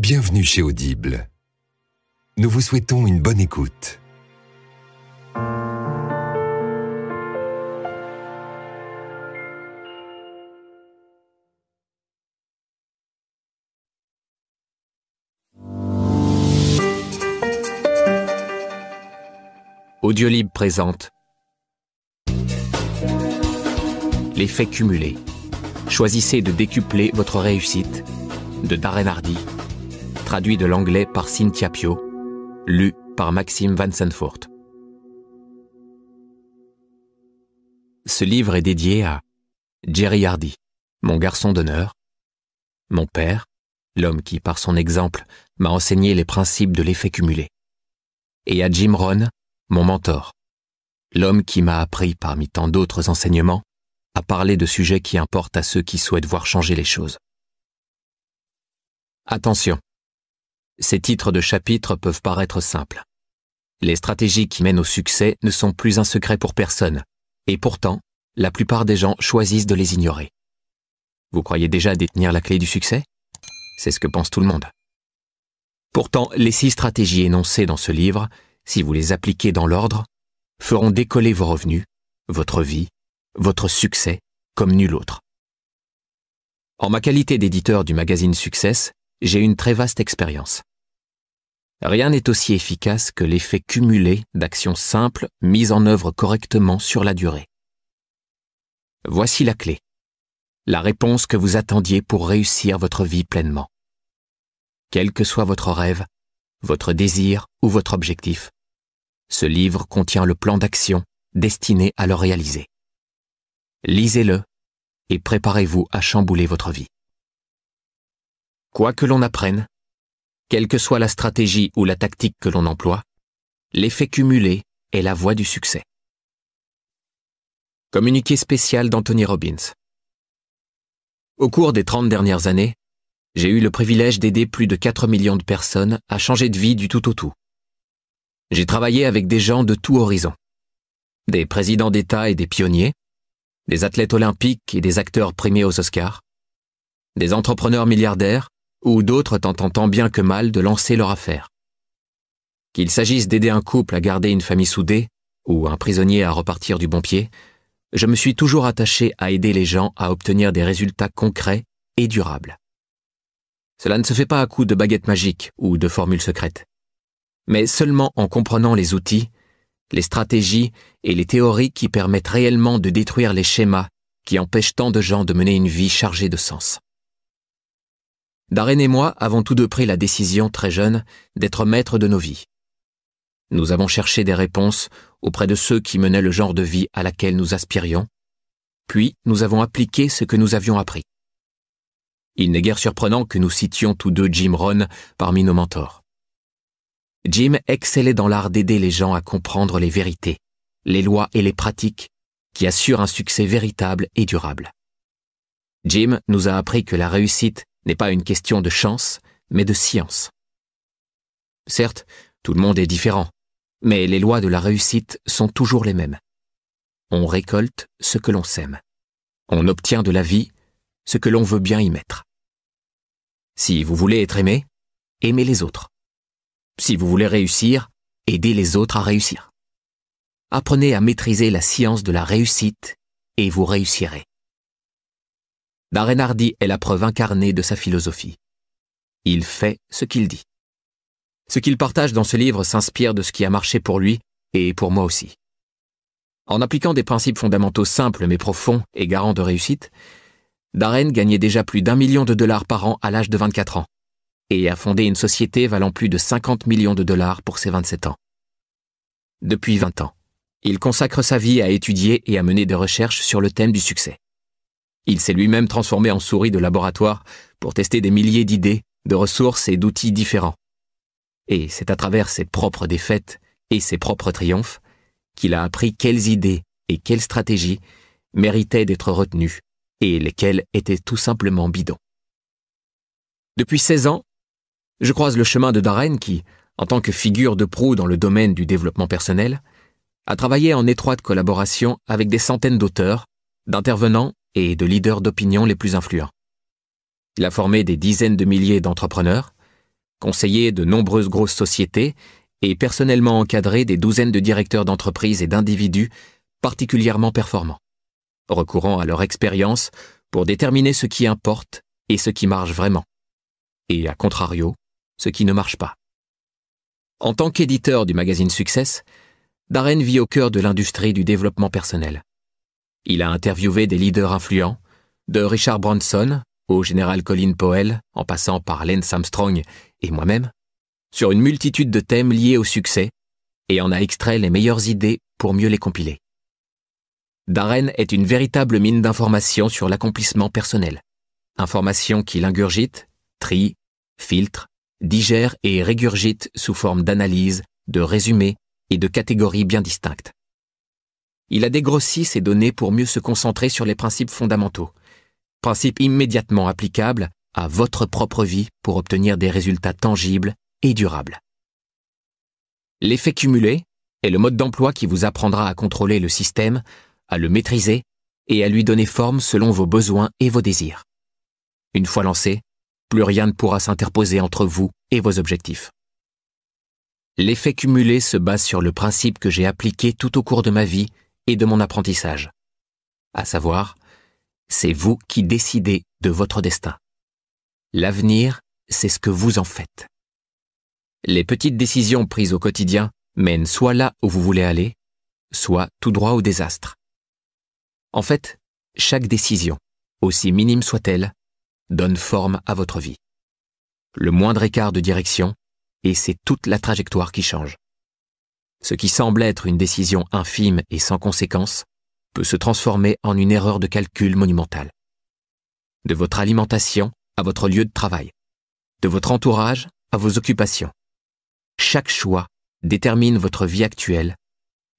Bienvenue chez Audible. Nous vous souhaitons une bonne écoute. Audiolib présente L'effet cumulé. Choisissez de décupler votre réussite de Darren Hardy. Traduit de l'anglais par Cynthia Pio. Lu par Maxime Vansenfort. Ce livre est dédié à Jerry Hardy, mon garçon d'honneur, mon père, l'homme qui, par son exemple, m'a enseigné les principes de l'effet cumulé, et à Jim Rohn, mon mentor, l'homme qui m'a appris, parmi tant d'autres enseignements, à parler de sujets qui importent à ceux qui souhaitent voir changer les choses. Attention, ces titres de chapitres peuvent paraître simples. Les stratégies qui mènent au succès ne sont plus un secret pour personne, et pourtant, la plupart des gens choisissent de les ignorer. Vous croyez déjà détenir la clé du succès? C'est ce que pense tout le monde. Pourtant, les 6 stratégies énoncées dans ce livre, si vous les appliquez dans l'ordre, feront décoller vos revenus, votre vie, votre succès, comme nul autre. En ma qualité d'éditeur du magazine Success, j'ai une très vaste expérience. Rien n'est aussi efficace que l'effet cumulé d'actions simples mises en œuvre correctement sur la durée. Voici la clé, la réponse que vous attendiez pour réussir votre vie pleinement. Quel que soit votre rêve, votre désir ou votre objectif, ce livre contient le plan d'action destiné à le réaliser. Lisez-le et préparez-vous à chambouler votre vie. Quoi que l'on apprenne, quelle que soit la stratégie ou la tactique que l'on emploie, l'effet cumulé est la voie du succès. Communiqué spécial d'Anthony Robbins. Au cours des 30 dernières années, j'ai eu le privilège d'aider plus de 4 millions de personnes à changer de vie du tout au tout. J'ai travaillé avec des gens de tout horizon. Des présidents d'État et des pionniers, des athlètes olympiques et des acteurs primés aux Oscars, des entrepreneurs milliardaires ou d'autres tentant tant bien que mal de lancer leur affaire. Qu'il s'agisse d'aider un couple à garder une famille soudée ou un prisonnier à repartir du bon pied, je me suis toujours attaché à aider les gens à obtenir des résultats concrets et durables. Cela ne se fait pas à coups de baguettes magiques ou de formules secrètes, mais seulement en comprenant les outils, les stratégies et les théories qui permettent réellement de détruire les schémas qui empêchent tant de gens de mener une vie chargée de sens. Darren et moi avons tous deux pris la décision très jeune d'être maîtres de nos vies. Nous avons cherché des réponses auprès de ceux qui menaient le genre de vie à laquelle nous aspirions, puis nous avons appliqué ce que nous avions appris. Il n'est guère surprenant que nous citions tous deux Jim Rohn parmi nos mentors. Jim excellait dans l'art d'aider les gens à comprendre les vérités, les lois et les pratiques qui assurent un succès véritable et durable. Jim nous a appris que la réussite n'est pas une question de chance, mais de science. Certes, tout le monde est différent, mais les lois de la réussite sont toujours les mêmes. On récolte ce que l'on sème. On obtient de la vie ce que l'on veut bien y mettre. Si vous voulez être aimé, aimez les autres. Si vous voulez réussir, aidez les autres à réussir. Apprenez à maîtriser la science de la réussite et vous réussirez. Darren Hardy est la preuve incarnée de sa philosophie. Il fait ce qu'il dit. Ce qu'il partage dans ce livre s'inspire de ce qui a marché pour lui et pour moi aussi. En appliquant des principes fondamentaux simples mais profonds et garants de réussite, Darren gagnait déjà plus d'1 million de dollars par an à l'âge de 24 ans et a fondé une société valant plus de 50 millions de dollars pour ses 27 ans. Depuis 20 ans, il consacre sa vie à étudier et à mener des recherches sur le thème du succès. Il s'est lui-même transformé en souris de laboratoire pour tester des milliers d'idées, de ressources et d'outils différents. Et c'est à travers ses propres défaites et ses propres triomphes qu'il a appris quelles idées et quelles stratégies méritaient d'être retenues et lesquelles étaient tout simplement bidons. Depuis 16 ans, je croise le chemin de Darren qui, en tant que figure de proue dans le domaine du développement personnel, a travaillé en étroite collaboration avec des centaines d'auteurs, d'intervenants et de leaders d'opinion les plus influents. Il a formé des dizaines de milliers d'entrepreneurs, conseillé de nombreuses grosses sociétés et personnellement encadré des douzaines de directeurs d'entreprises et d'individus particulièrement performants, recourant à leur expérience pour déterminer ce qui importe et ce qui marche vraiment, et à contrario, ce qui ne marche pas. En tant qu'éditeur du magazine Success, Darren vit au cœur de l'industrie du développement personnel. Il a interviewé des leaders influents, de Richard Branson au général Colin Powell, en passant par Lance Armstrong et moi-même, sur une multitude de thèmes liés au succès, et en a extrait les meilleures idées pour mieux les compiler. Darren est une véritable mine d'informations sur l'accomplissement personnel. Informations qu'il ingurgite, trie, filtre, digère et régurgite sous forme d'analyse, de résumés et de catégories bien distinctes. Il a dégrossi ces données pour mieux se concentrer sur les principes fondamentaux, principes immédiatement applicables à votre propre vie pour obtenir des résultats tangibles et durables. L'effet cumulé est le mode d'emploi qui vous apprendra à contrôler le système, à le maîtriser et à lui donner forme selon vos besoins et vos désirs. Une fois lancé, plus rien ne pourra s'interposer entre vous et vos objectifs. L'effet cumulé se base sur le principe que j'ai appliqué tout au cours de ma vie et de mon apprentissage, à savoir, c'est vous qui décidez de votre destin. L'avenir, c'est ce que vous en faites. Les petites décisions prises au quotidien mènent soit là où vous voulez aller, soit tout droit au désastre. En fait, chaque décision, aussi minime soit-elle, donne forme à votre vie. Le moindre écart de direction, et c'est toute la trajectoire qui change. Ce qui semble être une décision infime et sans conséquence peut se transformer en une erreur de calcul monumentale. De votre alimentation à votre lieu de travail, de votre entourage à vos occupations. Chaque choix détermine votre vie actuelle,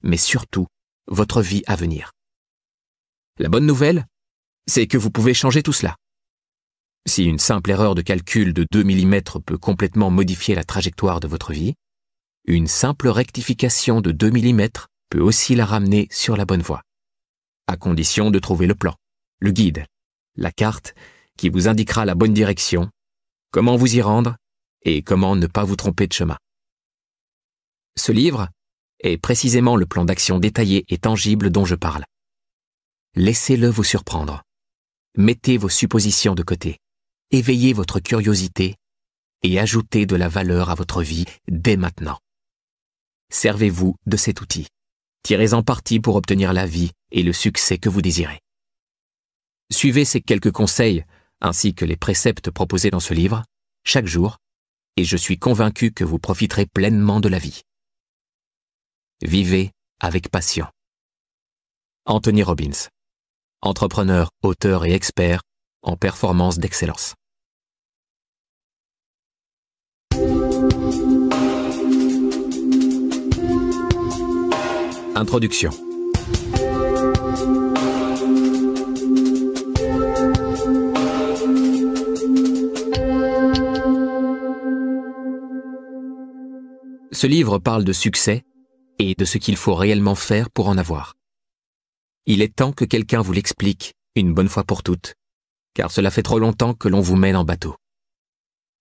mais surtout votre vie à venir. La bonne nouvelle, c'est que vous pouvez changer tout cela. Si une simple erreur de calcul de 2 mm peut complètement modifier la trajectoire de votre vie, une simple rectification de 2 mm peut aussi la ramener sur la bonne voie, à condition de trouver le plan, le guide, la carte qui vous indiquera la bonne direction, comment vous y rendre et comment ne pas vous tromper de chemin. Ce livre est précisément le plan d'action détaillé et tangible dont je parle. Laissez-le vous surprendre. Mettez vos suppositions de côté. Éveillez votre curiosité et ajoutez de la valeur à votre vie dès maintenant. Servez-vous de cet outil. Tirez-en parti pour obtenir la vie et le succès que vous désirez. Suivez ces quelques conseils ainsi que les préceptes proposés dans ce livre, chaque jour, et je suis convaincu que vous profiterez pleinement de la vie. Vivez avec passion. Anthony Robbins, entrepreneur, auteur et expert en performance d'excellence. Introduction. Ce livre parle de succès et de ce qu'il faut réellement faire pour en avoir. Il est temps que quelqu'un vous l'explique une bonne fois pour toutes, car cela fait trop longtemps que l'on vous mène en bateau.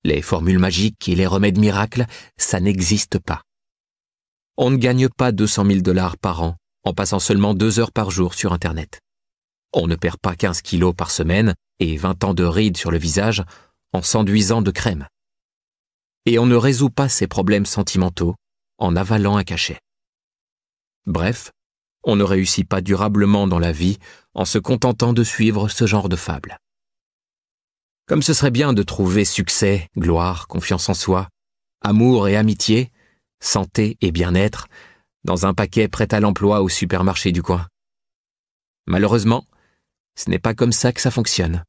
Les formules magiques et les remèdes miracles, ça n'existe pas. On ne gagne pas 200 000 $ par an en passant seulement 2 heures par jour sur Internet. On ne perd pas 15 kilos par semaine et 20 ans de rides sur le visage en s'enduisant de crème. Et on ne résout pas ses problèmes sentimentaux en avalant un cachet. Bref, on ne réussit pas durablement dans la vie en se contentant de suivre ce genre de fable. Comme ce serait bien de trouver succès, gloire, confiance en soi, amour et amitié, santé et bien-être dans un paquet prêt à l'emploi au supermarché du coin. Malheureusement, ce n'est pas comme ça que ça fonctionne.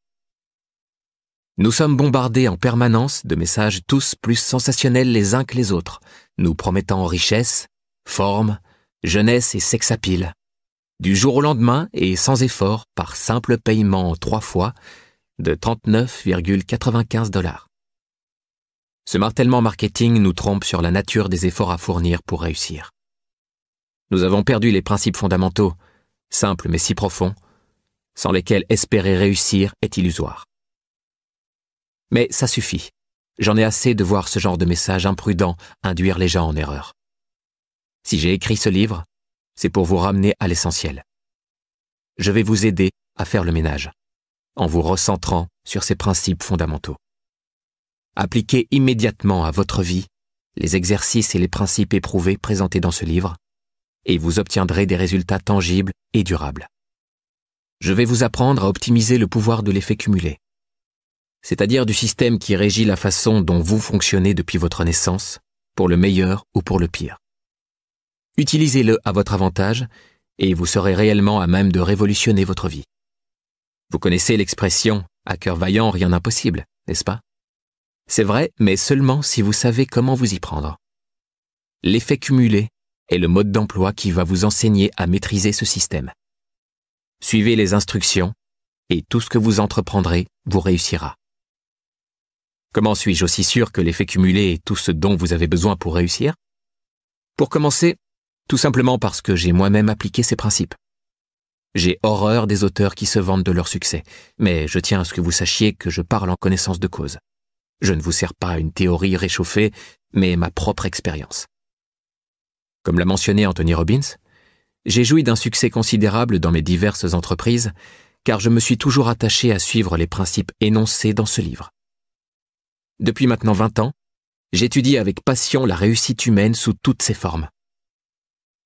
Nous sommes bombardés en permanence de messages tous plus sensationnels les uns que les autres, nous promettant richesse, forme, jeunesse et sex appeal, du jour au lendemain et sans effort par simple paiement 3 fois de 39,95 $. Ce martèlement marketing nous trompe sur la nature des efforts à fournir pour réussir. Nous avons perdu les principes fondamentaux, simples mais si profonds, sans lesquels espérer réussir est illusoire. Mais ça suffit. J'en ai assez de voir ce genre de message imprudent induire les gens en erreur. Si j'ai écrit ce livre, c'est pour vous ramener à l'essentiel. Je vais vous aider à faire le ménage, en vous recentrant sur ces principes fondamentaux. Appliquez immédiatement à votre vie les exercices et les principes éprouvés présentés dans ce livre, et vous obtiendrez des résultats tangibles et durables. Je vais vous apprendre à optimiser le pouvoir de l'effet cumulé, c'est-à-dire du système qui régit la façon dont vous fonctionnez depuis votre naissance, pour le meilleur ou pour le pire. Utilisez-le à votre avantage et vous serez réellement à même de révolutionner votre vie. Vous connaissez l'expression « à cœur vaillant, rien d'impossible », n'est-ce pas? C'est vrai, mais seulement si vous savez comment vous y prendre. L'effet cumulé est le mode d'emploi qui va vous enseigner à maîtriser ce système. Suivez les instructions et tout ce que vous entreprendrez vous réussira. Comment suis-je aussi sûr que l'effet cumulé est tout ce dont vous avez besoin pour réussir? Pour commencer, tout simplement parce que j'ai moi-même appliqué ces principes. J'ai horreur des auteurs qui se vantent de leur succès, mais je tiens à ce que vous sachiez que je parle en connaissance de cause. Je ne vous sers pas une théorie réchauffée, mais ma propre expérience. Comme l'a mentionné Anthony Robbins, j'ai joui d'un succès considérable dans mes diverses entreprises, car je me suis toujours attaché à suivre les principes énoncés dans ce livre. Depuis maintenant 20 ans, j'étudie avec passion la réussite humaine sous toutes ses formes.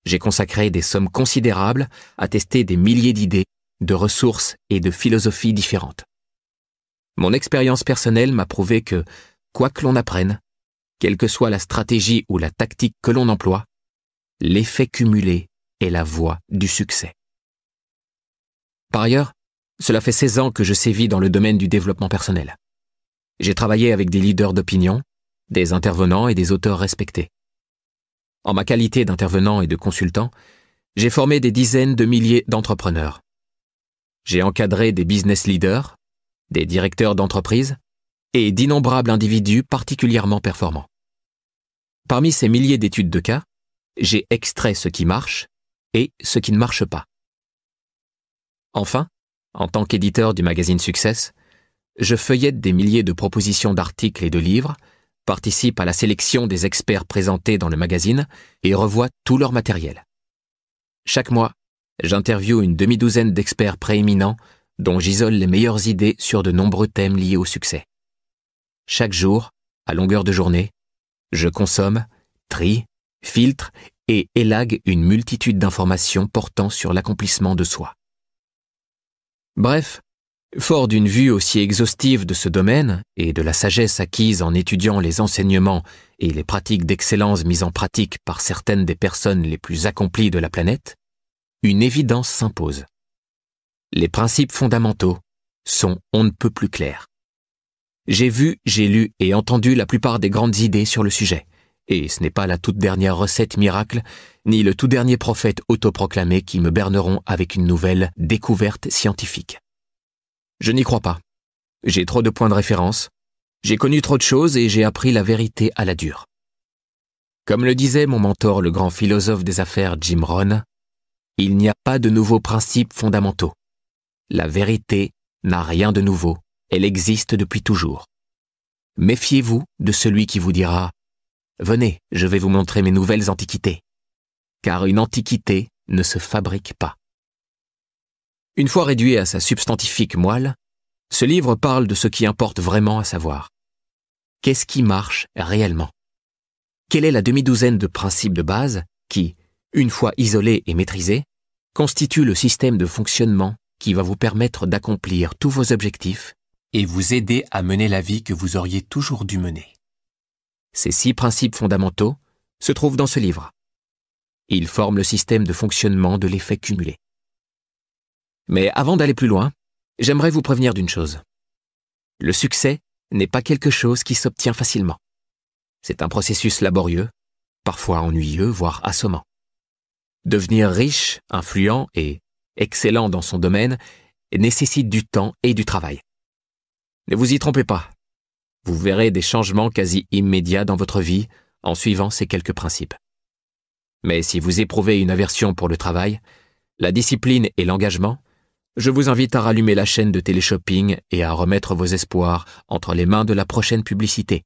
J'ai consacré des sommes considérables à tester des milliers d'idées, de ressources et de philosophies différentes. Mon expérience personnelle m'a prouvé que, quoi que l'on apprenne, quelle que soit la stratégie ou la tactique que l'on emploie, l'effet cumulé est la voie du succès. Par ailleurs, cela fait 16 ans que je sévis dans le domaine du développement personnel. J'ai travaillé avec des leaders d'opinion, des intervenants et des auteurs respectés. En ma qualité d'intervenant et de consultant, j'ai formé des dizaines de milliers d'entrepreneurs. J'ai encadré des business leaders, des directeurs d'entreprise et d'innombrables individus particulièrement performants. Parmi ces milliers d'études de cas, j'ai extrait ce qui marche et ce qui ne marche pas. Enfin, en tant qu'éditeur du magazine Success, je feuillette des milliers de propositions d'articles et de livres, participe à la sélection des experts présentés dans le magazine et revois tout leur matériel. Chaque mois, j'interviewe une demi-douzaine d'experts prééminents dont j'isole les meilleures idées sur de nombreux thèmes liés au succès. Chaque jour, à longueur de journée, je consomme, trie, filtre et élague une multitude d'informations portant sur l'accomplissement de soi. Bref, fort d'une vue aussi exhaustive de ce domaine et de la sagesse acquise en étudiant les enseignements et les pratiques d'excellence mises en pratique par certaines des personnes les plus accomplies de la planète, une évidence s'impose. Les principes fondamentaux sont on ne peut plus clairs. J'ai vu, j'ai lu et entendu la plupart des grandes idées sur le sujet, et ce n'est pas la toute dernière recette miracle, ni le tout dernier prophète autoproclamé qui me berneront avec une nouvelle découverte scientifique. Je n'y crois pas. J'ai trop de points de référence, j'ai connu trop de choses et j'ai appris la vérité à la dure. Comme le disait mon mentor, le grand philosophe des affaires Jim Rohn, il n'y a pas de nouveaux principes fondamentaux. La vérité n'a rien de nouveau, elle existe depuis toujours. Méfiez-vous de celui qui vous dira « Venez, je vais vous montrer mes nouvelles antiquités », car une antiquité ne se fabrique pas. Une fois réduit à sa substantifique moelle, ce livre parle de ce qui importe vraiment à savoir. Qu'est-ce qui marche réellement? Quelle est la demi-douzaine de principes de base qui, une fois isolés et maîtrisés, constituent le système de fonctionnement qui va vous permettre d'accomplir tous vos objectifs et vous aider à mener la vie que vous auriez toujours dû mener? Ces 6 principes fondamentaux se trouvent dans ce livre. Ils forment le système de fonctionnement de l'effet cumulé. Mais avant d'aller plus loin, j'aimerais vous prévenir d'une chose. Le succès n'est pas quelque chose qui s'obtient facilement. C'est un processus laborieux, parfois ennuyeux, voire assommant. Devenir riche, influent et excellent dans son domaine nécessite du temps et du travail. Ne vous y trompez pas. Vous verrez des changements quasi immédiats dans votre vie en suivant ces quelques principes. Mais si vous éprouvez une aversion pour le travail, la discipline et l'engagement, je vous invite à rallumer la chaîne de téléshopping et à remettre vos espoirs entre les mains de la prochaine publicité,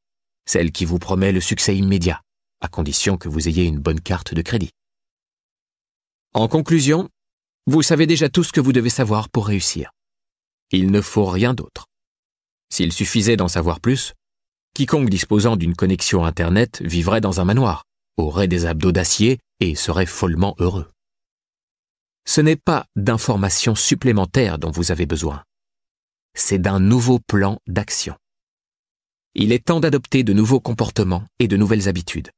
celle qui vous promet le succès immédiat, à condition que vous ayez une bonne carte de crédit. En conclusion, vous savez déjà tout ce que vous devez savoir pour réussir. Il ne faut rien d'autre. S'il suffisait d'en savoir plus, quiconque disposant d'une connexion Internet vivrait dans un manoir, aurait des abdos d'acier et serait follement heureux. Ce n'est pas d'informations supplémentaires dont vous avez besoin. C'est d'un nouveau plan d'action. Il est temps d'adopter de nouveaux comportements et de nouvelles habitudes.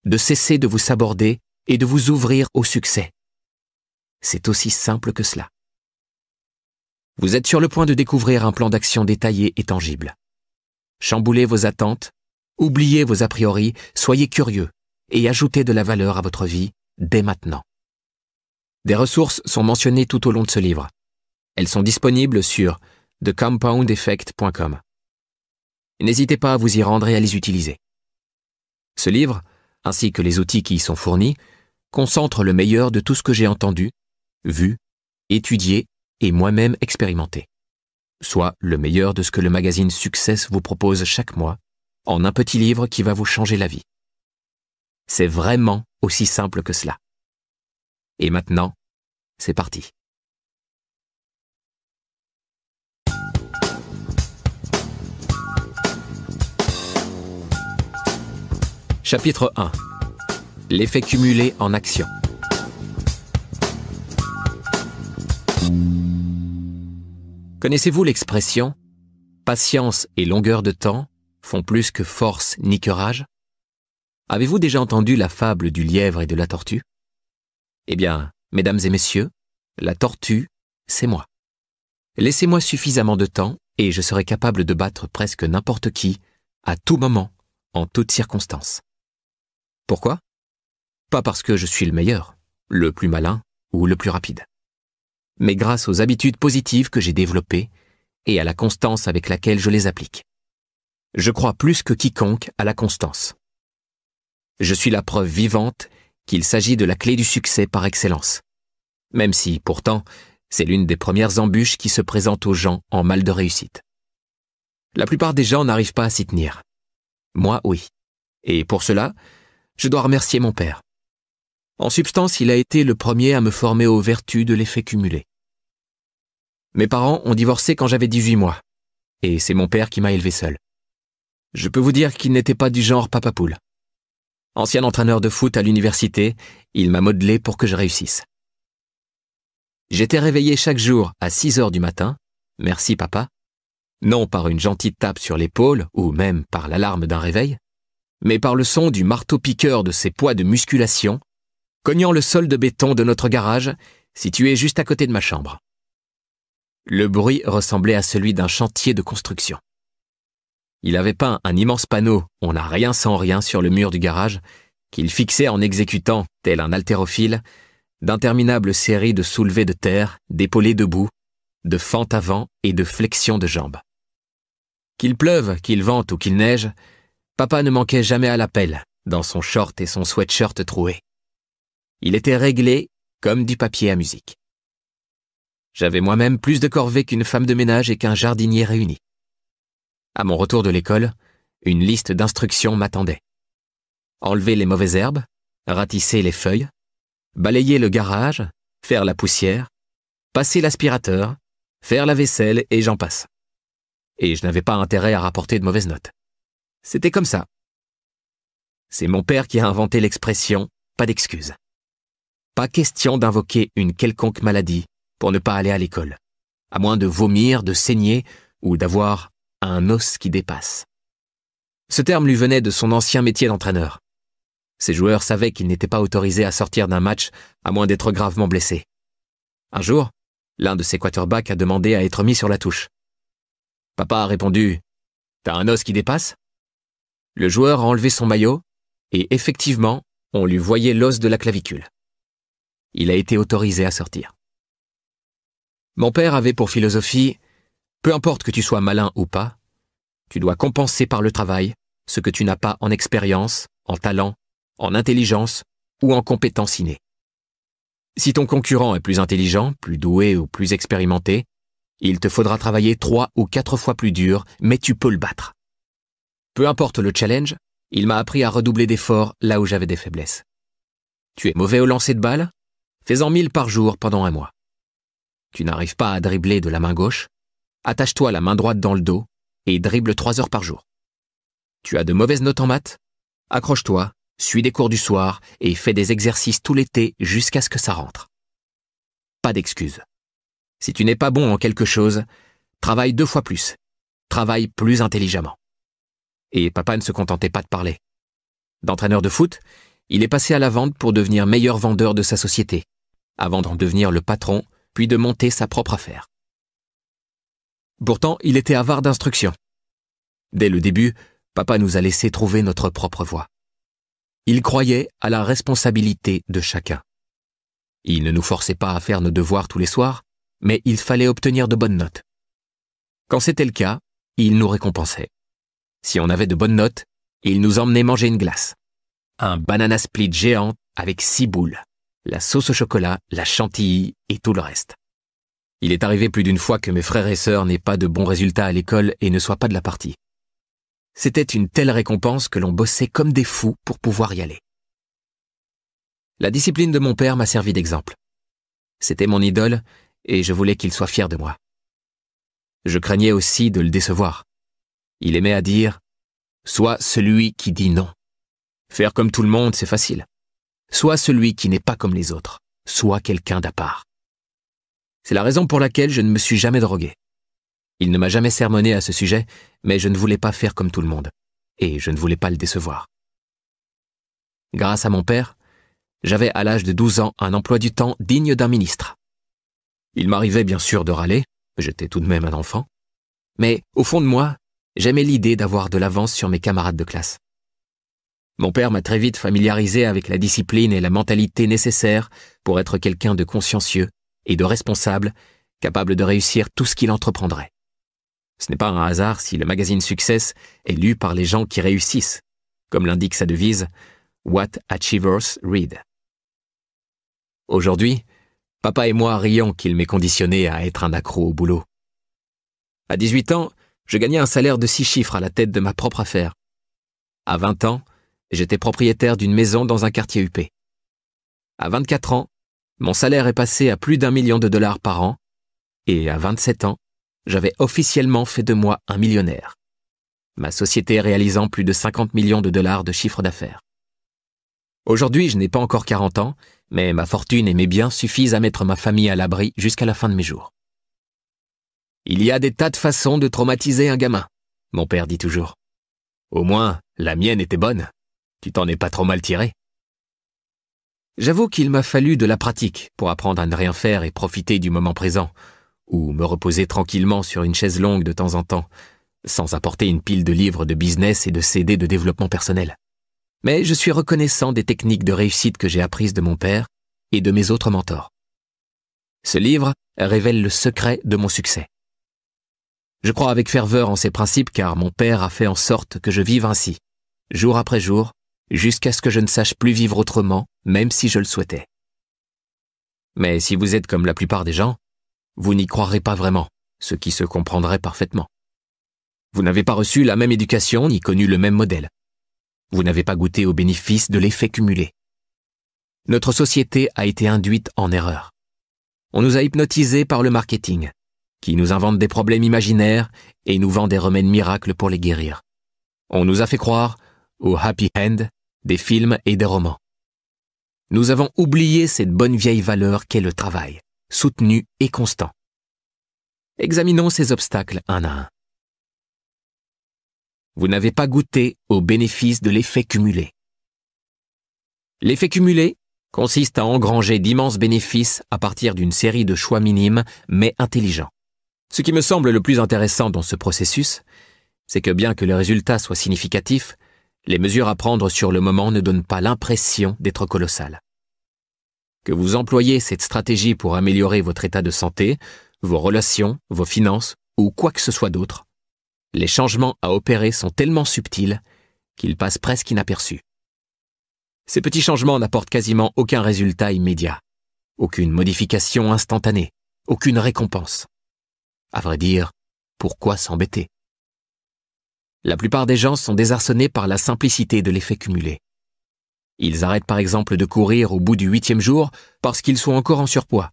De cesser de vous saborder et de vous ouvrir au succès. C'est aussi simple que cela. Vous êtes sur le point de découvrir un plan d'action détaillé et tangible. Chamboulez vos attentes, oubliez vos a priori, soyez curieux et ajoutez de la valeur à votre vie dès maintenant. Des ressources sont mentionnées tout au long de ce livre. Elles sont disponibles sur thecompoundeffect.com. N'hésitez pas à vous y rendre et à les utiliser. Ce livre, ainsi que les outils qui y sont fournis, concentrent le meilleur de tout ce que j'ai entendu, vu, étudié et moi-même expérimenté. Soit le meilleur de ce que le magazine Success vous propose chaque mois, en un petit livre qui va vous changer la vie. C'est vraiment aussi simple que cela. Et maintenant, c'est parti. Chapitre 1. L'effet cumulé en action. Connaissez-vous l'expression « patience et longueur de temps font plus que force ni que rage » ? Avez-vous déjà entendu la fable du lièvre et de la tortue ? Eh bien, mesdames et messieurs, la tortue, c'est moi. Laissez-moi suffisamment de temps et je serai capable de battre presque n'importe qui, à tout moment, en toutes circonstances. Pourquoi ? Pas parce que je suis le meilleur, le plus malin ou le plus rapide, mais grâce aux habitudes positives que j'ai développées et à la constance avec laquelle je les applique. Je crois plus que quiconque à la constance. Je suis la preuve vivante qu'il s'agit de la clé du succès par excellence, même si, pourtant, c'est l'une des premières embûches qui se présentent aux gens en mal de réussite. La plupart des gens n'arrivent pas à s'y tenir. Moi, oui. Et pour cela, je dois remercier mon père. En substance, il a été le premier à me former aux vertus de l'effet cumulé. Mes parents ont divorcé quand j'avais 18 mois, et c'est mon père qui m'a élevé seul. Je peux vous dire qu'il n'était pas du genre papa poule. Ancien entraîneur de foot à l'université, il m'a modelé pour que je réussisse. J'étais réveillé chaque jour à 6 heures du matin, merci papa, non par une gentille tape sur l'épaule ou même par l'alarme d'un réveil, mais par le son du marteau-piqueur de ses poids de musculation, cognant le sol de béton de notre garage, situé juste à côté de ma chambre. Le bruit ressemblait à celui d'un chantier de construction. Il avait peint un immense panneau « On n'a rien sans rien » sur le mur du garage, qu'il fixait en exécutant, tel un haltérophile, d'interminables séries de soulevés de terre, d'épaulés debout, de fentes avant et de flexions de jambes. Qu'il pleuve, qu'il vente ou qu'il neige, papa ne manquait jamais à l'appel, dans son short et son sweatshirt troué. Il était réglé comme du papier à musique. J'avais moi-même plus de corvées qu'une femme de ménage et qu'un jardinier réuni. À mon retour de l'école, une liste d'instructions m'attendait. Enlever les mauvaises herbes, ratisser les feuilles, balayer le garage, faire la poussière, passer l'aspirateur, faire la vaisselle et j'en passe. Et je n'avais pas intérêt à rapporter de mauvaises notes. C'était comme ça. C'est mon père qui a inventé l'expression « pas d'excuses ». Pas question d'invoquer une quelconque maladie pour ne pas aller à l'école, à moins de vomir, de saigner ou d'avoir un os qui dépasse. Ce terme lui venait de son ancien métier d'entraîneur. Ses joueurs savaient qu'ils n'étaient pas autorisés à sortir d'un match à moins d'être gravement blessés. Un jour, l'un de ses quarterbacks a demandé à être mis sur la touche. Papa a répondu « T'as un os qui dépasse ?» Le joueur a enlevé son maillot et effectivement, on lui voyait l'os de la clavicule. Il a été autorisé à sortir. Mon père avait pour philosophie « Peu importe que tu sois malin ou pas, tu dois compenser par le travail ce que tu n'as pas en expérience, en talent, en intelligence ou en compétence innée. Si ton concurrent est plus intelligent, plus doué ou plus expérimenté, il te faudra travailler 3 ou 4 fois plus dur, mais tu peux le battre. Peu importe le challenge, il m'a appris à redoubler d'efforts là où j'avais des faiblesses. Tu es mauvais au lancer de balle? Fais-en 1000 par jour pendant 1 mois. Tu n'arrives pas à dribbler de la main gauche? Attache-toi la main droite dans le dos et dribble 3 heures par jour. Tu as de mauvaises notes en maths? Accroche-toi, suis des cours du soir et fais des exercices tout l'été jusqu'à ce que ça rentre. Pas d'excuses. Si tu n'es pas bon en quelque chose, travaille 2 fois plus. Travaille plus intelligemment. Et papa ne se contentait pas de parler. D'entraîneur de foot, il est passé à la vente pour devenir meilleur vendeur de sa société, avant d'en devenir le patron, puis de monter sa propre affaire. Pourtant, il était avare d'instructions. Dès le début, papa nous a laissé trouver notre propre voie. Il croyait à la responsabilité de chacun. Il ne nous forçait pas à faire nos devoirs tous les soirs, mais il fallait obtenir de bonnes notes. Quand c'était le cas, il nous récompensait. Si on avait de bonnes notes, il nous emmenait manger une glace. Un banana split géant avec 6 boules, la sauce au chocolat, la chantilly et tout le reste. Il est arrivé plus d'une fois que mes frères et sœurs n'aient pas de bons résultats à l'école et ne soient pas de la partie. C'était une telle récompense que l'on bossait comme des fous pour pouvoir y aller. La discipline de mon père m'a servi d'exemple. C'était mon idole et je voulais qu'il soit fier de moi. Je craignais aussi de le décevoir. Il aimait à dire « Sois celui qui dit non ». Faire comme tout le monde, c'est facile. Sois celui qui n'est pas comme les autres. Sois quelqu'un d'à part. C'est la raison pour laquelle je ne me suis jamais drogué. Il ne m'a jamais sermonné à ce sujet, mais je ne voulais pas faire comme tout le monde. Et je ne voulais pas le décevoir. Grâce à mon père, j'avais à l'âge de 12 ans un emploi du temps digne d'un ministre. Il m'arrivait bien sûr de râler, j'étais tout de même un enfant, mais au fond de moi, j'aimais l'idée d'avoir de l'avance sur mes camarades de classe. Mon père m'a très vite familiarisé avec la discipline et la mentalité nécessaires pour être quelqu'un de consciencieux et de responsable, capable de réussir tout ce qu'il entreprendrait. Ce n'est pas un hasard si le magazine Success est lu par les gens qui réussissent, comme l'indique sa devise « What Achievers Read ». Aujourd'hui, papa et moi rions qu'il m'ait conditionné à être un accro au boulot. À 18 ans, je gagnais un salaire de 6 chiffres à la tête de ma propre affaire. À 20 ans, j'étais propriétaire d'une maison dans un quartier huppé. À 24 ans, mon salaire est passé à plus d'1 million de dollars par an, et à 27 ans, j'avais officiellement fait de moi un millionnaire. Ma société réalisant plus de 50 millions de dollars de chiffre d'affaires. Aujourd'hui, je n'ai pas encore 40 ans, mais ma fortune et mes biens suffisent à mettre ma famille à l'abri jusqu'à la fin de mes jours. Il y a des tas de façons de traumatiser un gamin, mon père dit toujours. Au moins, la mienne était bonne. Tu t'en es pas trop mal tiré. J'avoue qu'il m'a fallu de la pratique pour apprendre à ne rien faire et profiter du moment présent, ou me reposer tranquillement sur une chaise longue de temps en temps, sans apporter une pile de livres de business et de CD de développement personnel. Mais je suis reconnaissant des techniques de réussite que j'ai apprises de mon père et de mes autres mentors. Ce livre révèle le secret de mon succès. Je crois avec ferveur en ces principes car mon père a fait en sorte que je vive ainsi, jour après jour, jusqu'à ce que je ne sache plus vivre autrement, même si je le souhaitais. Mais si vous êtes comme la plupart des gens, vous n'y croirez pas vraiment, ce qui se comprendrait parfaitement. Vous n'avez pas reçu la même éducation ni connu le même modèle. Vous n'avez pas goûté aux bénéfices de l'effet cumulé. Notre société a été induite en erreur. On nous a hypnotisés par le marketing, qui nous invente des problèmes imaginaires et nous vend des remèdes miracles pour les guérir. On nous a fait croire au happy end des films et des romans. Nous avons oublié cette bonne vieille valeur qu'est le travail, soutenu et constant. Examinons ces obstacles un à un. Vous n'avez pas goûté aux bénéfices de l'effet cumulé. L'effet cumulé consiste à engranger d'immenses bénéfices à partir d'une série de choix minimes mais intelligents. Ce qui me semble le plus intéressant dans ce processus, c'est que bien que le résultat soit significatif, les mesures à prendre sur le moment ne donnent pas l'impression d'être colossales. Que vous employez cette stratégie pour améliorer votre état de santé, vos relations, vos finances ou quoi que ce soit d'autre, les changements à opérer sont tellement subtils qu'ils passent presque inaperçus. Ces petits changements n'apportent quasiment aucun résultat immédiat, aucune modification instantanée, aucune récompense. À vrai dire, pourquoi s'embêter? La plupart des gens sont désarçonnés par la simplicité de l'effet cumulé. Ils arrêtent par exemple de courir au bout du 8e jour parce qu'ils sont encore en surpoids.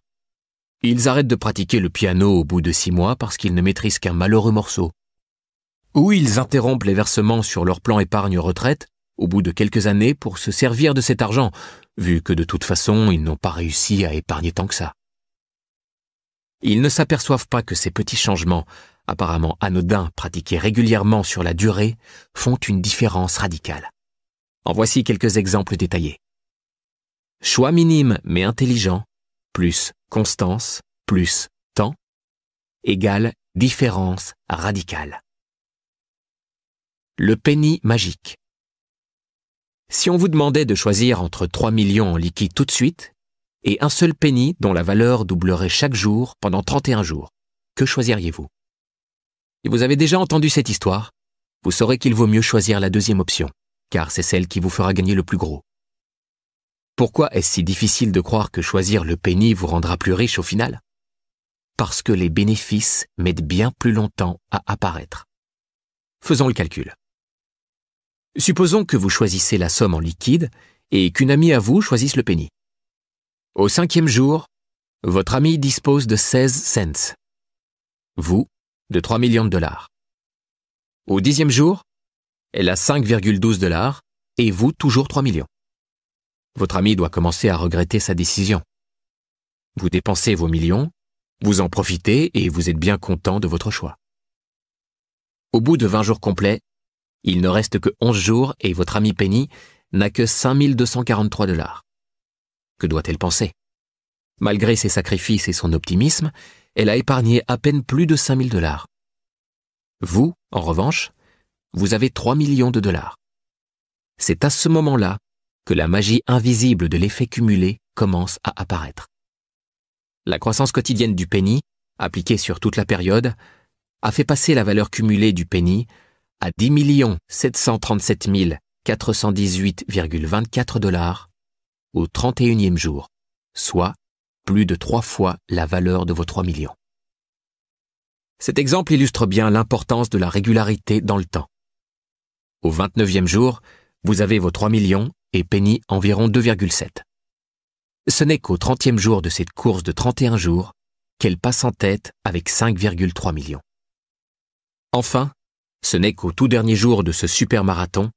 Ils arrêtent de pratiquer le piano au bout de 6 mois parce qu'ils ne maîtrisent qu'un malheureux morceau. Ou ils interrompent les versements sur leur plan épargne-retraite au bout de quelques années pour se servir de cet argent, vu que de toute façon, ils n'ont pas réussi à épargner tant que ça. Ils ne s'aperçoivent pas que ces petits changements, apparemment anodins, pratiqués régulièrement sur la durée, font une différence radicale. En voici quelques exemples détaillés. Choix minime mais intelligent, plus constance, plus temps, égale différence radicale. Le penny magique. Si on vous demandait de choisir entre 3 millions en liquide tout de suite et un seul penny dont la valeur doublerait chaque jour pendant 31 jours, que choisiriez-vous? Si vous avez déjà entendu cette histoire, vous saurez qu'il vaut mieux choisir la deuxième option, car c'est celle qui vous fera gagner le plus gros. Pourquoi est-ce si difficile de croire que choisir le penny vous rendra plus riche au final? Parce que les bénéfices mettent bien plus longtemps à apparaître. Faisons le calcul. Supposons que vous choisissez la somme en liquide et qu'une amie à vous choisisse le penny. Au 5e jour, votre amie dispose de 16 cents. Vous, de 3 millions de dollars. Au 10e jour, elle a 5,12 dollars et vous toujours 3 millions. Votre amie doit commencer à regretter sa décision. Vous dépensez vos millions, vous en profitez et vous êtes bien content de votre choix. Au bout de 20 jours complets, il ne reste que 11 jours et votre amie Penny n'a que 5 243 dollars. Que doit-elle penser? Malgré ses sacrifices et son optimisme, elle a épargné à peine plus de 5 000 dollars. Vous, en revanche, vous avez 3 millions de dollars. C'est à ce moment-là que la magie invisible de l'effet cumulé commence à apparaître. La croissance quotidienne du penny, appliquée sur toute la période, a fait passer la valeur cumulée du penny à 10 737 418,24 dollars au 31e jour, soit plus de 3 fois la valeur de vos 3 millions. Cet exemple illustre bien l'importance de la régularité dans le temps. Au 29e jour, vous avez vos 3 millions et Penny environ 2,7. Ce n'est qu'au 30e jour de cette course de 31 jours qu'elle passe en tête avec 5,3 millions. Enfin, ce n'est qu'au tout dernier jour de ce super marathon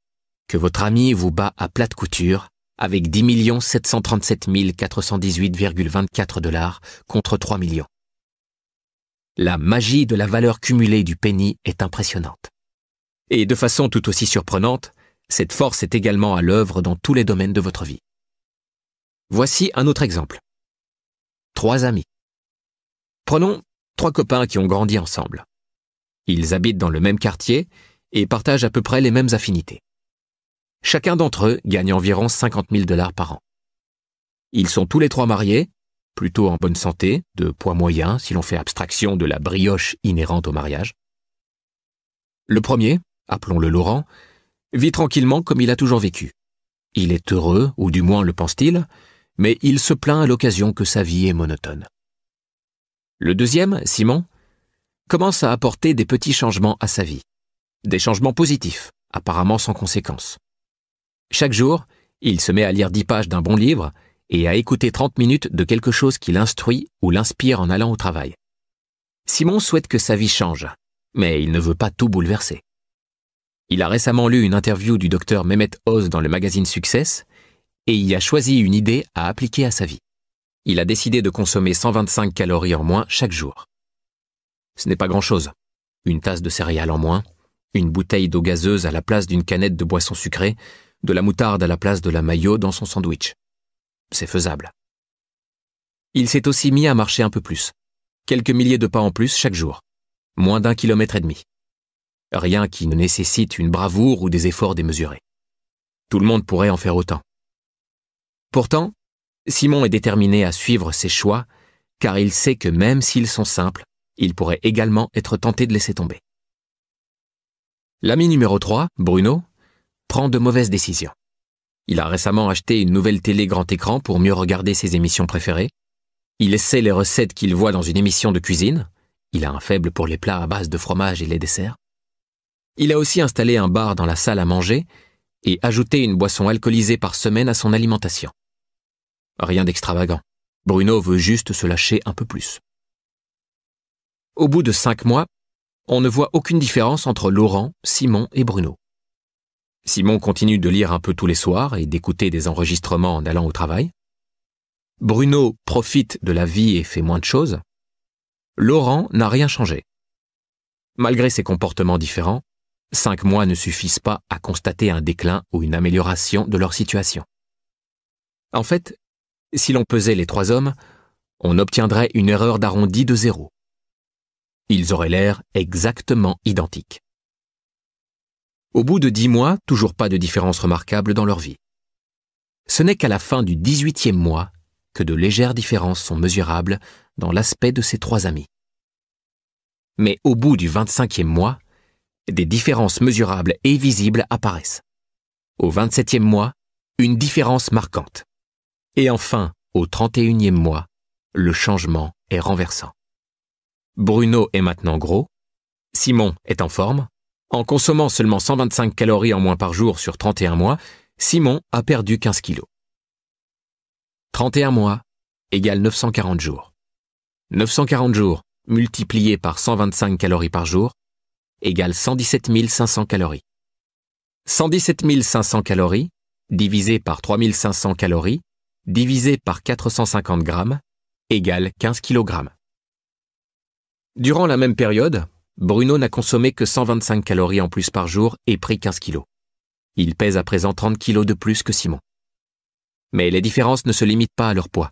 que votre ami vous bat à plate couture avec 10 737 418,24 dollars contre 3 millions. La magie de la valeur cumulée du penny est impressionnante. Et de façon tout aussi surprenante, cette force est également à l'œuvre dans tous les domaines de votre vie. Voici un autre exemple. 3 amis. Prenons 3 copains qui ont grandi ensemble. Ils habitent dans le même quartier et partagent à peu près les mêmes affinités. Chacun d'entre eux gagne environ 50 000 dollars par an. Ils sont tous les 3 mariés, plutôt en bonne santé, de poids moyen si l'on fait abstraction de la brioche inhérente au mariage. Le premier, appelons-le Laurent, vit tranquillement comme il a toujours vécu. Il est heureux, ou du moins le pense-t-il, mais il se plaint à l'occasion que sa vie est monotone. Le deuxième, Simon, commence à apporter des petits changements à sa vie. Des changements positifs, apparemment sans conséquence. Chaque jour, il se met à lire 10 pages d'un bon livre et à écouter 30 minutes de quelque chose qui l'instruit ou l'inspire en allant au travail. Simon souhaite que sa vie change, mais il ne veut pas tout bouleverser. Il a récemment lu une interview du docteur Mehmet Oz dans le magazine Success et y a choisi une idée à appliquer à sa vie. Il a décidé de consommer 125 calories en moins chaque jour. Ce n'est pas grand-chose. Une tasse de céréales en moins, une bouteille d'eau gazeuse à la place d'une canette de boisson sucrée, de la moutarde à la place de la mayo dans son sandwich. C'est faisable. Il s'est aussi mis à marcher un peu plus. Quelques milliers de pas en plus chaque jour. Moins d'1,5 kilomètre. Rien qui ne nécessite une bravoure ou des efforts démesurés. Tout le monde pourrait en faire autant. Pourtant, Simon est déterminé à suivre ses choix, car il sait que même s'ils sont simples, il pourrait également être tenté de laisser tomber. L'ami numéro 3, Bruno, prend de mauvaises décisions. Il a récemment acheté une nouvelle télé grand écran pour mieux regarder ses émissions préférées. Il essaie les recettes qu'il voit dans une émission de cuisine. Il a un faible pour les plats à base de fromage et les desserts. Il a aussi installé un bar dans la salle à manger et ajouté une boisson alcoolisée par semaine à son alimentation. Rien d'extravagant. Bruno veut juste se lâcher un peu plus. Au bout de 5 mois, on ne voit aucune différence entre Laurent, Simon et Bruno. Simon continue de lire un peu tous les soirs et d'écouter des enregistrements en allant au travail. Bruno profite de la vie et fait moins de choses. Laurent n'a rien changé. Malgré ses comportements différents, 5 mois ne suffisent pas à constater un déclin ou une amélioration de leur situation. En fait, si l'on pesait les 3 hommes, on obtiendrait une erreur d'arrondi de 0. Ils auraient l'air exactement identiques. Au bout de 10 mois, toujours pas de différence remarquable dans leur vie. Ce n'est qu'à la fin du 18e mois que de légères différences sont mesurables dans l'aspect de ces 3 amis. Mais au bout du 25e mois, des différences mesurables et visibles apparaissent. Au 27e mois, une différence marquante. Et enfin, au 31e mois, le changement est renversant. Bruno est maintenant gros, Simon est en forme. En consommant seulement 125 calories en moins par jour sur 31 mois, Simon a perdu 15 kilos. 31 mois égale 940 jours. 940 jours multipliés par 125 calories par jour égale 117 500 calories. 117 500 calories divisé par 3 500 calories divisé par 450 grammes égale 15 kg. Durant la même période, Bruno n'a consommé que 125 calories en plus par jour et pris 15 kilos. Il pèse à présent 30 kilos de plus que Simon. Mais les différences ne se limitent pas à leur poids.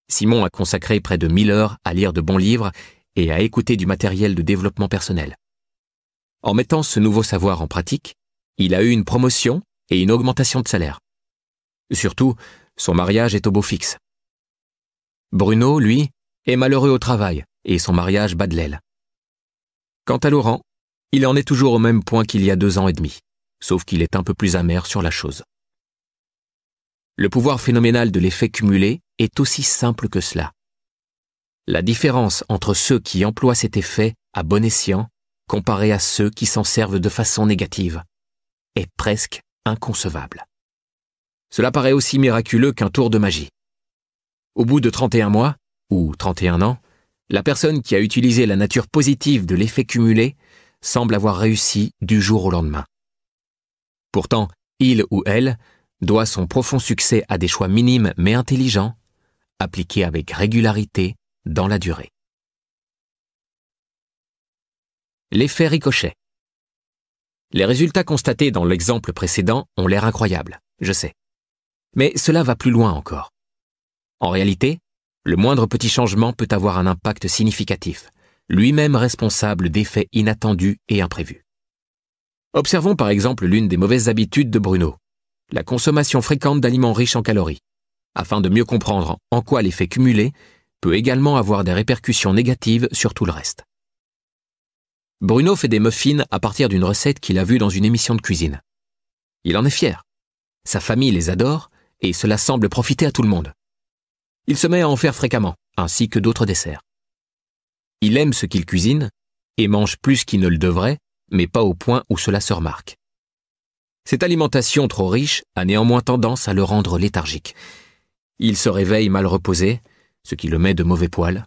Simon a consacré près de 1000 heures à lire de bons livres et à écouter du matériel de développement personnel. En mettant ce nouveau savoir en pratique, il a eu une promotion et une augmentation de salaire. Surtout, son mariage est au beau fixe. Bruno, lui, est malheureux au travail et son mariage bat de l'aile. Quant à Laurent, il en est toujours au même point qu'il y a 2 ans et demi, sauf qu'il est un peu plus amer sur la chose. Le pouvoir phénoménal de l'effet cumulé est aussi simple que cela. La différence entre ceux qui emploient cet effet à bon escient comparé à ceux qui s'en servent de façon négative est presque inconcevable. Cela paraît aussi miraculeux qu'un tour de magie. Au bout de 31 mois, ou 31 ans, la personne qui a utilisé la nature positive de l'effet cumulé semble avoir réussi du jour au lendemain. Pourtant, il ou elle doit son profond succès à des choix minimes mais intelligents, appliqués avec régularité dans la durée. L'effet ricochet. Les résultats constatés dans l'exemple précédent ont l'air incroyables, je sais. Mais cela va plus loin encore. En réalité, le moindre petit changement peut avoir un impact significatif, lui-même responsable d'effets inattendus et imprévus. Observons par exemple l'une des mauvaises habitudes de Bruno, la consommation fréquente d'aliments riches en calories, afin de mieux comprendre en quoi l'effet cumulé peut également avoir des répercussions négatives sur tout le reste. Bruno fait des muffins à partir d'une recette qu'il a vue dans une émission de cuisine. Il en est fier. Sa famille les adore et cela semble profiter à tout le monde. Il se met à en faire fréquemment, ainsi que d'autres desserts. Il aime ce qu'il cuisine et mange plus qu'il ne le devrait, mais pas au point où cela se remarque. Cette alimentation trop riche a néanmoins tendance à le rendre léthargique. Il se réveille mal reposé, ce qui le met de mauvais poil.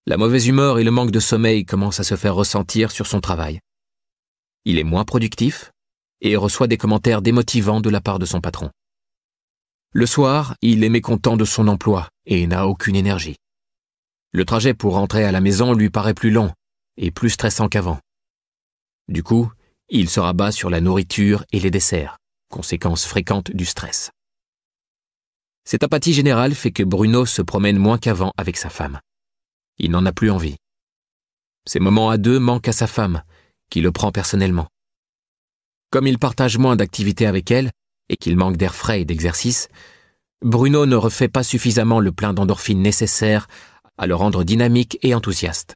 La mauvaise humeur et le manque de sommeil commencent à se faire ressentir sur son travail. Il est moins productif et reçoit des commentaires démotivants de la part de son patron. Le soir, il est mécontent de son emploi et n'a aucune énergie. Le trajet pour rentrer à la maison lui paraît plus long et plus stressant qu'avant. Du coup, il se rabat sur la nourriture et les desserts, conséquence fréquente du stress. Cette apathie générale fait que Bruno se promène moins qu'avant avec sa femme. Il n'en a plus envie. Ces moments à deux manquent à sa femme, qui le prend personnellement. Comme il partage moins d'activités avec elle, et qu'il manque d'air frais et d'exercice, Bruno ne refait pas suffisamment le plein d'endorphines nécessaire à le rendre dynamique et enthousiaste.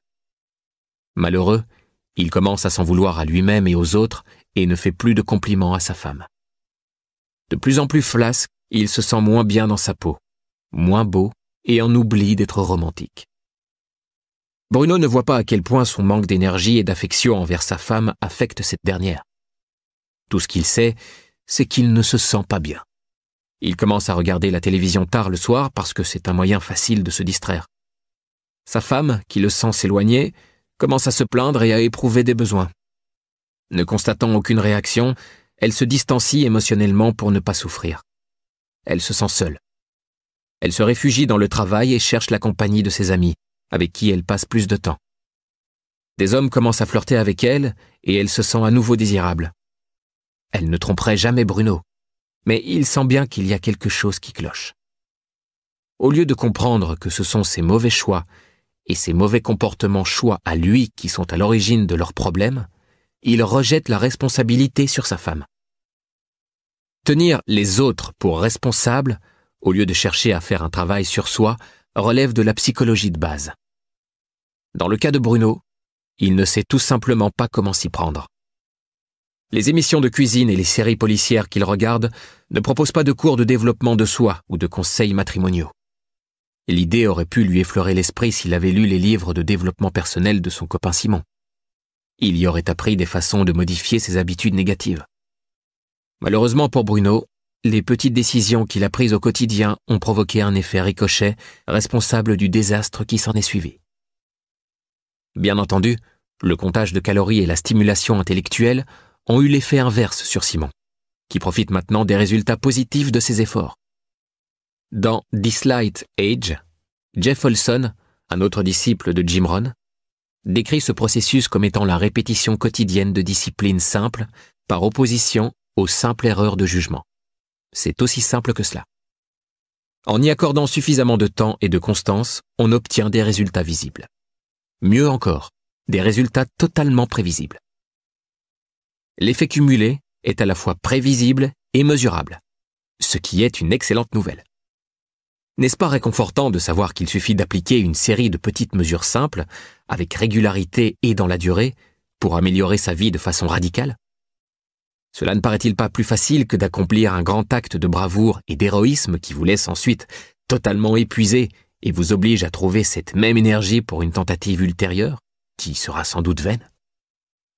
Malheureux, il commence à s'en vouloir à lui-même et aux autres et ne fait plus de compliments à sa femme. De plus en plus flasque, il se sent moins bien dans sa peau, moins beau et en oublie d'être romantique. Bruno ne voit pas à quel point son manque d'énergie et d'affection envers sa femme affecte cette dernière. Tout ce qu'il sait, c'est qu'il ne se sent pas bien. Il commence à regarder la télévision tard le soir parce que c'est un moyen facile de se distraire. Sa femme, qui le sent s'éloigner, commence à se plaindre et à éprouver des besoins. Ne constatant aucune réaction, elle se distancie émotionnellement pour ne pas souffrir. Elle se sent seule. Elle se réfugie dans le travail et cherche la compagnie de ses amis, avec qui elle passe plus de temps. Des hommes commencent à flirter avec elle et elle se sent à nouveau désirable. Elle ne tromperait jamais Bruno, mais il sent bien qu'il y a quelque chose qui cloche. Au lieu de comprendre que ce sont ses mauvais choix et ses mauvais comportements choix à lui qui sont à l'origine de leurs problèmes, il rejette la responsabilité sur sa femme. Tenir les autres pour responsables, au lieu de chercher à faire un travail sur soi, relève de la psychologie de base. Dans le cas de Bruno, il ne sait tout simplement pas comment s'y prendre. Les émissions de cuisine et les séries policières qu'il regarde ne proposent pas de cours de développement de soi ou de conseils matrimoniaux. L'idée aurait pu lui effleurer l'esprit s'il avait lu les livres de développement personnel de son copain Simon. Il y aurait appris des façons de modifier ses habitudes négatives. Malheureusement pour Bruno, les petites décisions qu'il a prises au quotidien ont provoqué un effet ricochet responsable du désastre qui s'en est suivi. Bien entendu, le comptage de calories et la stimulation intellectuelle ont eu l'effet inverse sur Simon, qui profite maintenant des résultats positifs de ses efforts. Dans This Light Age, Jeff Olson, un autre disciple de Jim Rohn, décrit ce processus comme étant la répétition quotidienne de disciplines simples par opposition aux simples erreurs de jugement. C'est aussi simple que cela. En y accordant suffisamment de temps et de constance, on obtient des résultats visibles. Mieux encore, des résultats totalement prévisibles. L'effet cumulé est à la fois prévisible et mesurable, ce qui est une excellente nouvelle. N'est-ce pas réconfortant de savoir qu'il suffit d'appliquer une série de petites mesures simples, avec régularité et dans la durée, pour améliorer sa vie de façon radicale ? Cela ne paraît-il pas plus facile que d'accomplir un grand acte de bravoure et d'héroïsme qui vous laisse ensuite totalement épuisé et vous oblige à trouver cette même énergie pour une tentative ultérieure, qui sera sans doute vaine ?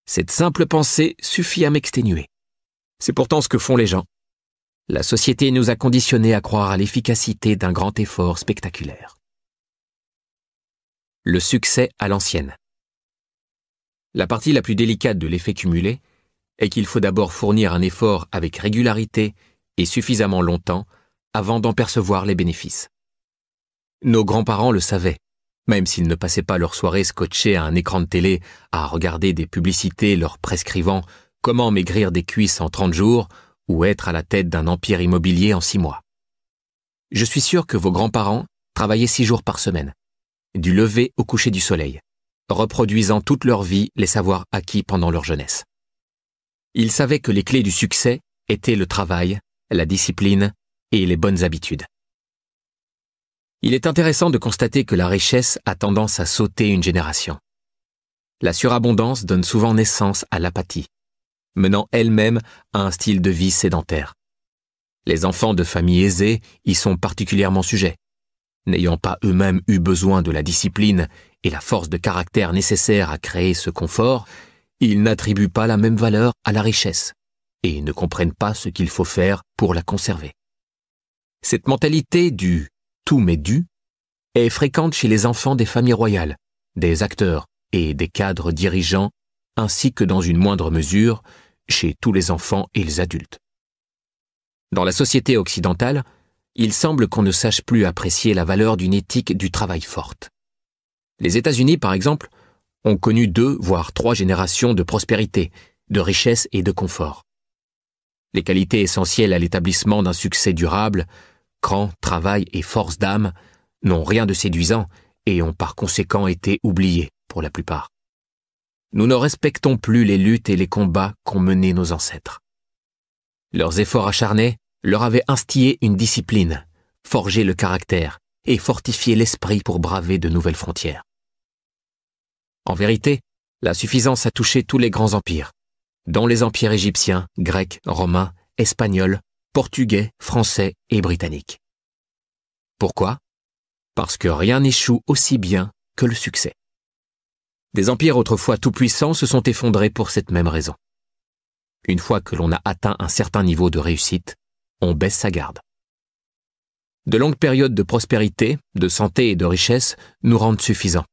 Cette simple pensée suffit à m'exténuer. C'est pourtant ce que font les gens. La société nous a conditionnés à croire à l'efficacité d'un grand effort spectaculaire. Le succès à l'ancienne. La partie la plus délicate de l'effet cumulé est qu'il faut d'abord fournir un effort avec régularité et suffisamment longtemps avant d'en percevoir les bénéfices. Nos grands-parents le savaient, même s'ils ne passaient pas leur soirée scotchés à un écran de télé à regarder des publicités leur prescrivant comment maigrir des cuisses en 30 jours ou être à la tête d'un empire immobilier en 6 mois. Je suis sûr que vos grands-parents travaillaient 6 jours par semaine, du lever au coucher du soleil, reproduisant toute leur vie les savoirs acquis pendant leur jeunesse. Ils savaient que les clés du succès étaient le travail, la discipline et les bonnes habitudes. Il est intéressant de constater que la richesse a tendance à sauter une génération. La surabondance donne souvent naissance à l'apathie, menant elle-même à un style de vie sédentaire. Les enfants de familles aisées y sont particulièrement sujets. N'ayant pas eux-mêmes eu besoin de la discipline et la force de caractère nécessaires à créer ce confort, ils n'attribuent pas la même valeur à la richesse et ne comprennent pas ce qu'il faut faire pour la conserver. Cette mentalité du « tout m'est dû » est fréquente chez les enfants des familles royales, des acteurs et des cadres dirigeants, ainsi que dans une moindre mesure chez tous les enfants et les adultes. Dans la société occidentale, il semble qu'on ne sache plus apprécier la valeur d'une éthique du travail forte. Les États-Unis, par exemple, ont connu 2 voire 3 générations de prospérité, de richesse et de confort. Les qualités essentielles à l'établissement d'un succès durable, cran, travail et force d'âme, n'ont rien de séduisant et ont par conséquent été oubliées pour la plupart. Nous ne respectons plus les luttes et les combats qu'ont menés nos ancêtres. Leurs efforts acharnés leur avaient instillé une discipline, forgé le caractère et fortifié l'esprit pour braver de nouvelles frontières. En vérité, la suffisance a touché tous les grands empires, dont les empires égyptiens, grecs, romains, espagnols, portugais, français et britanniques. Pourquoi ? Parce que rien n'échoue aussi bien que le succès. Des empires autrefois tout-puissants se sont effondrés pour cette même raison. Une fois que l'on a atteint un certain niveau de réussite, on baisse sa garde. De longues périodes de prospérité, de santé et de richesse nous rendent suffisants.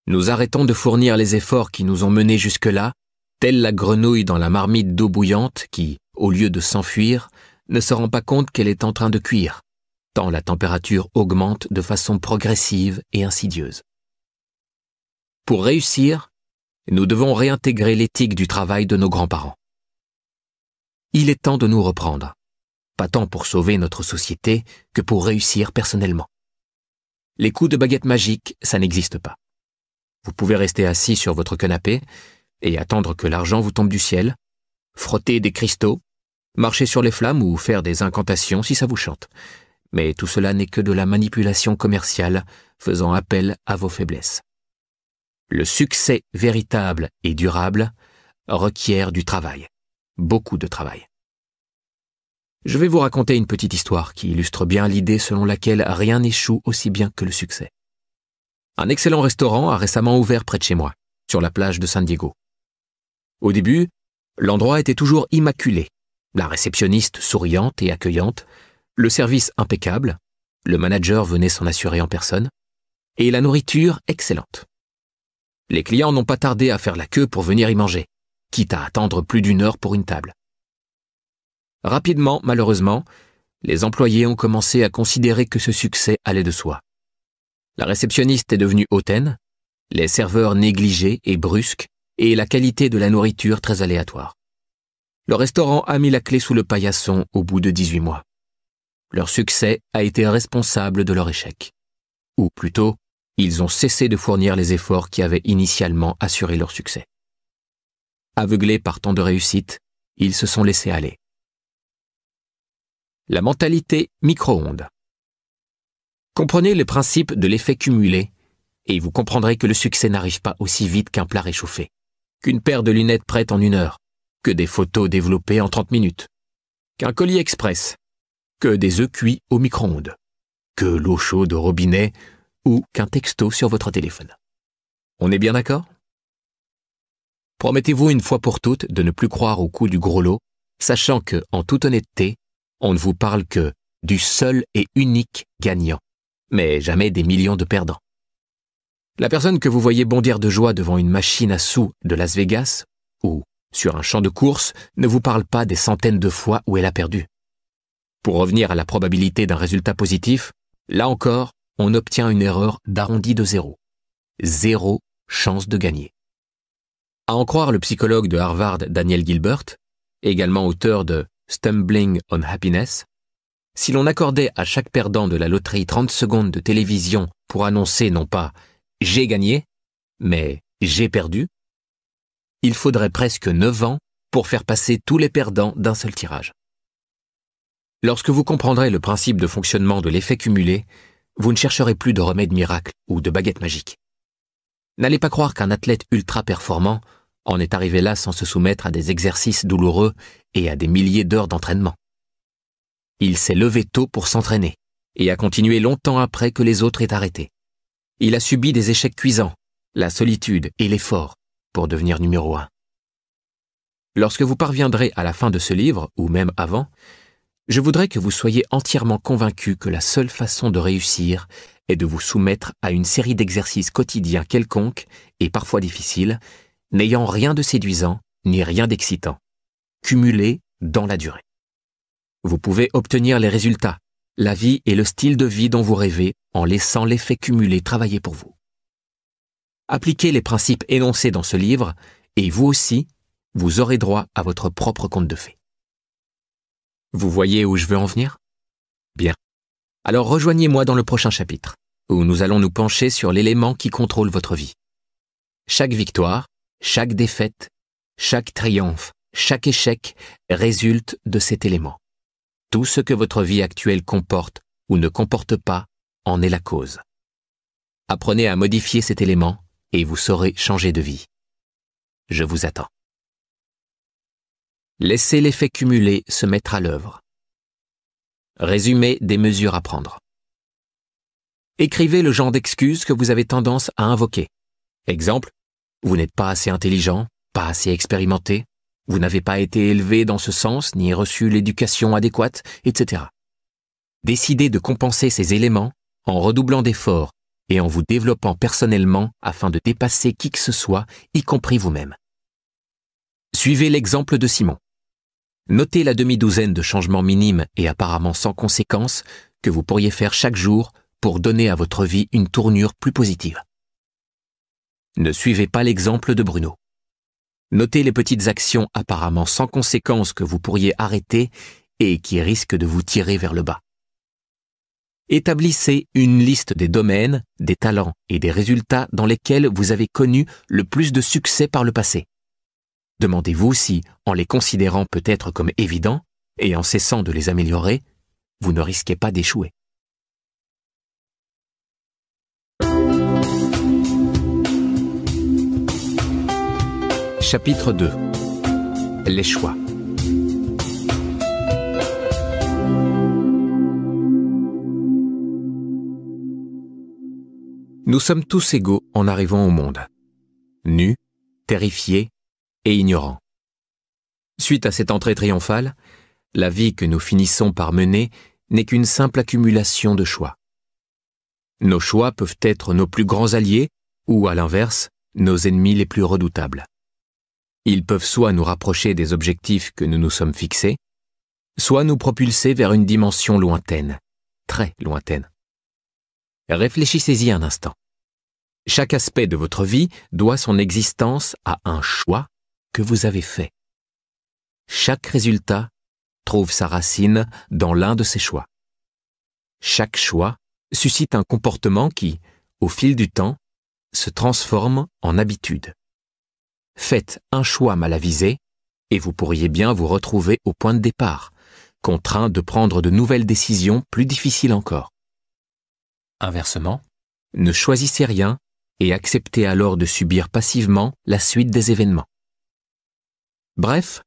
Nous arrêtons de fournir les efforts qui nous ont menés jusque-là, telle la grenouille dans la marmite d'eau bouillante qui, au lieu de s'enfuir, ne se rend pas compte qu'elle est en train de cuire, tant la température augmente de façon progressive et insidieuse. Pour réussir, nous devons réintégrer l'éthique du travail de nos grands-parents. Il est temps de nous reprendre, pas tant pour sauver notre société que pour réussir personnellement. Les coups de baguette magique, ça n'existe pas. Vous pouvez rester assis sur votre canapé et attendre que l'argent vous tombe du ciel, frotter des cristaux, marcher sur les flammes ou faire des incantations si ça vous chante. Mais tout cela n'est que de la manipulation commerciale faisant appel à vos faiblesses. Le succès véritable et durable requiert du travail, beaucoup de travail. Je vais vous raconter une petite histoire qui illustre bien l'idée selon laquelle rien n'échoue aussi bien que le succès. Un excellent restaurant a récemment ouvert près de chez moi, sur la plage de San Diego. Au début, l'endroit était toujours immaculé, la réceptionniste souriante et accueillante, le service impeccable, le manager venait s'en assurer en personne, et la nourriture excellente. Les clients n'ont pas tardé à faire la queue pour venir y manger, quitte à attendre plus d'1 heure pour une table. Rapidement, malheureusement, les employés ont commencé à considérer que ce succès allait de soi. La réceptionniste est devenue hautaine, les serveurs négligés et brusques, et la qualité de la nourriture très aléatoire. Le restaurant a mis la clé sous le paillasson au bout de 18 mois. Leur succès a été responsable de leur échec. Ou plutôt, ils ont cessé de fournir les efforts qui avaient initialement assuré leur succès. Aveuglés par tant de réussite, ils se sont laissés aller. La mentalité micro-ondes. Comprenez le principe de l'effet cumulé et vous comprendrez que le succès n'arrive pas aussi vite qu'un plat réchauffé, qu'une paire de lunettes prête en 1 heure, que des photos développées en 30 minutes, qu'un colis express, que des œufs cuits au micro-ondes, que l'eau chaude au robinet ou qu'un texto sur votre téléphone. On est bien d'accord? Promettez-vous une fois pour toutes de ne plus croire au coup du gros lot, sachant que, en toute honnêteté, on ne vous parle que du seul et unique gagnant, mais jamais des millions de perdants. La personne que vous voyez bondir de joie devant une machine à sous de Las Vegas ou sur un champ de course ne vous parle pas des centaines de fois où elle a perdu. Pour revenir à la probabilité d'un résultat positif, là encore, on obtient une erreur d'arrondi de 0. 0 chance de gagner. À en croire le psychologue de Harvard Daniel Gilbert, également auteur de Stumbling on Happiness, si l'on accordait à chaque perdant de la loterie 30 secondes de télévision pour annoncer non pas « j'ai gagné », mais « j'ai perdu », il faudrait presque 9 ans pour faire passer tous les perdants d'un seul tirage. Lorsque vous comprendrez le principe de fonctionnement de l'effet cumulé, vous ne chercherez plus de remède miracle ou de baguette magique. N'allez pas croire qu'un athlète ultra performant en est arrivé là sans se soumettre à des exercices douloureux et à des milliers d'heures d'entraînement. Il s'est levé tôt pour s'entraîner et a continué longtemps après que les autres aient arrêté. Il a subi des échecs cuisants, la solitude et l'effort pour devenir numéro 1. Lorsque vous parviendrez à la fin de ce livre, ou même avant, je voudrais que vous soyez entièrement convaincu que la seule façon de réussir est de vous soumettre à une série d'exercices quotidiens quelconques et parfois difficiles, n'ayant rien de séduisant ni rien d'excitant, cumulés dans la durée. Vous pouvez obtenir les résultats, la vie et le style de vie dont vous rêvez en laissant l'effet cumulé travailler pour vous. Appliquez les principes énoncés dans ce livre et vous aussi, vous aurez droit à votre propre conte de fées. Vous voyez où je veux en venir? Bien. Alors rejoignez-moi dans le prochain chapitre, où nous allons nous pencher sur l'élément qui contrôle votre vie. Chaque victoire, chaque défaite, chaque triomphe, chaque échec résulte de cet élément. Tout ce que votre vie actuelle comporte ou ne comporte pas en est la cause. Apprenez à modifier cet élément et vous saurez changer de vie. Je vous attends. Laissez l'effet cumulé se mettre à l'œuvre. Résumé des mesures à prendre. Écrivez le genre d'excuses que vous avez tendance à invoquer. Exemple, Vous n'êtes pas assez intelligent, pas assez expérimenté, vous n'avez pas été élevé dans ce sens, ni reçu l'éducation adéquate, etc. Décidez de compenser ces éléments en redoublant d'efforts et en vous développant personnellement afin de dépasser qui que ce soit, y compris vous-même. Suivez l'exemple de Simon. Notez la demi-douzaine de changements minimes et apparemment sans conséquences que vous pourriez faire chaque jour pour donner à votre vie une tournure plus positive. Ne suivez pas l'exemple de Bruno. Notez les petites actions apparemment sans conséquences que vous pourriez arrêter et qui risquent de vous tirer vers le bas. Établissez une liste des domaines, des talents et des résultats dans lesquels vous avez connu le plus de succès par le passé. Demandez-vous si, en les considérant peut-être comme évidents et en cessant de les améliorer, vous ne risquez pas d'échouer. Chapitre 2. Les choix. Nous sommes tous égaux en arrivant au monde, nus, terrifiés et ignorants. Suite à cette entrée triomphale, la vie que nous finissons par mener n'est qu'une simple accumulation de choix. Nos choix peuvent être nos plus grands alliés ou, à l'inverse, nos ennemis les plus redoutables. Ils peuvent soit nous rapprocher des objectifs que nous nous sommes fixés, soit nous propulser vers une dimension lointaine, très lointaine. Réfléchissez-y un instant. Chaque aspect de votre vie doit son existence à un choix que vous avez fait. Chaque résultat trouve sa racine dans l'un de ces choix. Chaque choix suscite un comportement qui, au fil du temps, se transforme en habitude. Faites un choix mal avisé et vous pourriez bien vous retrouver au point de départ, contraint de prendre de nouvelles décisions plus difficiles encore. Inversement, ne choisissez rien et acceptez alors de subir passivement la suite des événements. Bref,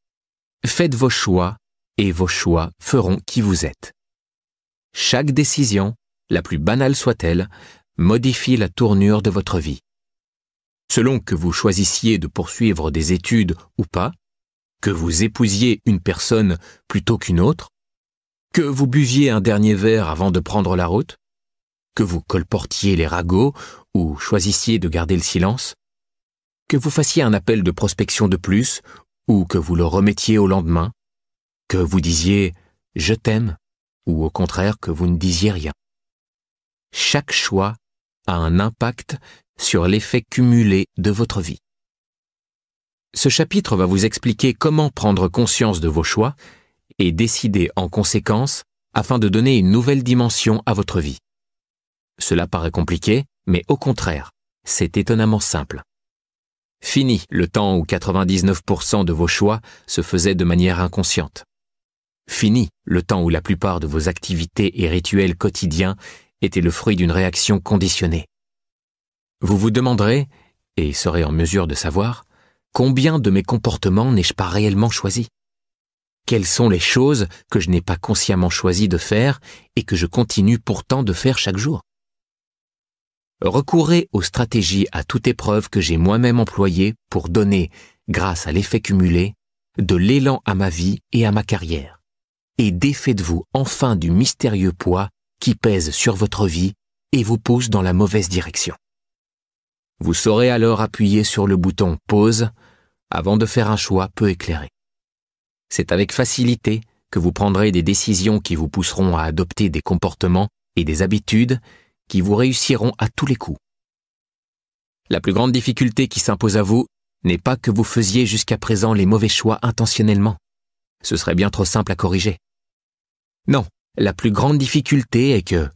faites vos choix et vos choix feront qui vous êtes. Chaque décision, la plus banale soit-elle, modifie la tournure de votre vie. Selon que vous choisissiez de poursuivre des études ou pas, que vous épousiez une personne plutôt qu'une autre, que vous buviez un dernier verre avant de prendre la route, que vous colportiez les ragots ou choisissiez de garder le silence, que vous fassiez un appel de prospection de plus ou que vous le remettiez au lendemain, que vous disiez « je t'aime » ou au contraire que vous ne disiez rien. Chaque choix a un impact sur l'effet cumulé de votre vie. Ce chapitre va vous expliquer comment prendre conscience de vos choix et décider en conséquence afin de donner une nouvelle dimension à votre vie. Cela paraît compliqué, mais au contraire, c'est étonnamment simple. Fini le temps où 99% de vos choix se faisaient de manière inconsciente. Fini le temps où la plupart de vos activités et rituels quotidiens étaient le fruit d'une réaction conditionnée. Vous vous demanderez, et serez en mesure de savoir, combien de mes comportements n'ai-je pas réellement choisi ? Quelles sont les choses que je n'ai pas consciemment choisi de faire et que je continue pourtant de faire chaque jour ? Recourez aux stratégies à toute épreuve que j'ai moi-même employées pour donner, grâce à l'effet cumulé, de l'élan à ma vie et à ma carrière. Et défaites-vous enfin du mystérieux poids qui pèse sur votre vie et vous pousse dans la mauvaise direction. Vous saurez alors appuyer sur le bouton « Pause » avant de faire un choix peu éclairé. C'est avec facilité que vous prendrez des décisions qui vous pousseront à adopter des comportements et des habitudes qui vous réussiront à tous les coups. La plus grande difficulté qui s'impose à vous n'est pas que vous faisiez jusqu'à présent les mauvais choix intentionnellement. Ce serait bien trop simple à corriger. Non, la plus grande difficulté est que,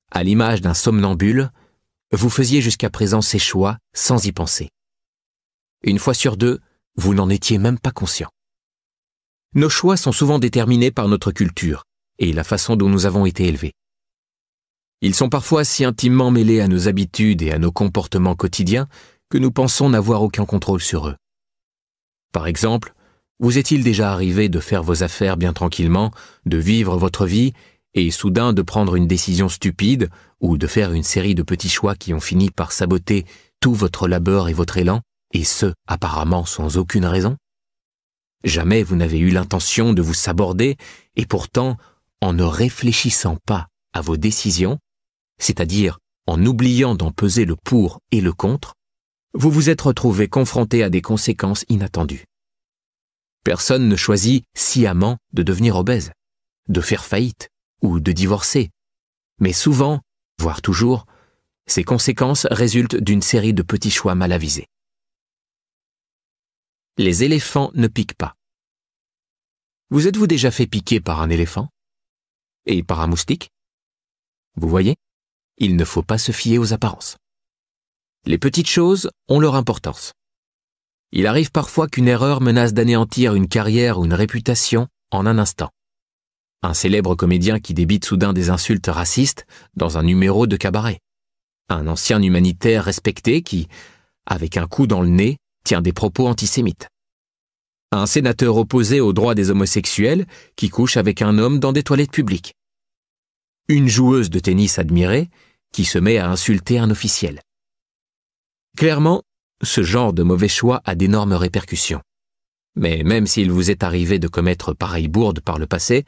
à l'image d'un somnambule, vous faisiez jusqu'à présent ces choix sans y penser. Une fois sur deux, vous n'en étiez même pas conscient. Nos choix sont souvent déterminés par notre culture et la façon dont nous avons été élevés. Ils sont parfois si intimement mêlés à nos habitudes et à nos comportements quotidiens que nous pensons n'avoir aucun contrôle sur eux. Par exemple, vous est-il déjà arrivé de faire vos affaires bien tranquillement, de vivre votre vie et soudain de prendre une décision stupide ou de faire une série de petits choix qui ont fini par saboter tout votre labeur et votre élan et ce, apparemment sans aucune raison? Jamais vous n'avez eu l'intention de vous saborder, et pourtant, en ne réfléchissant pas à vos décisions, c'est-à-dire en oubliant d'en peser le pour et le contre, vous vous êtes retrouvé confronté à des conséquences inattendues. Personne ne choisit sciemment de devenir obèse, de faire faillite ou de divorcer. Mais souvent, voire toujours, ces conséquences résultent d'une série de petits choix mal avisés. Les éléphants ne piquent pas. Vous êtes-vous déjà fait piquer par un éléphant? Et par un moustique? Vous voyez, il ne faut pas se fier aux apparences. Les petites choses ont leur importance. Il arrive parfois qu'une erreur menace d'anéantir une carrière ou une réputation en un instant. Un célèbre comédien qui débite soudain des insultes racistes dans un numéro de cabaret. Un ancien humanitaire respecté qui, avec un coup dans le nez, tient des propos antisémites. Un sénateur opposé aux droits des homosexuels qui couche avec un homme dans des toilettes publiques. Une joueuse de tennis admirée qui se met à insulter un officiel. Clairement, ce genre de mauvais choix a d'énormes répercussions. Mais même s'il vous est arrivé de commettre pareille bourde par le passé,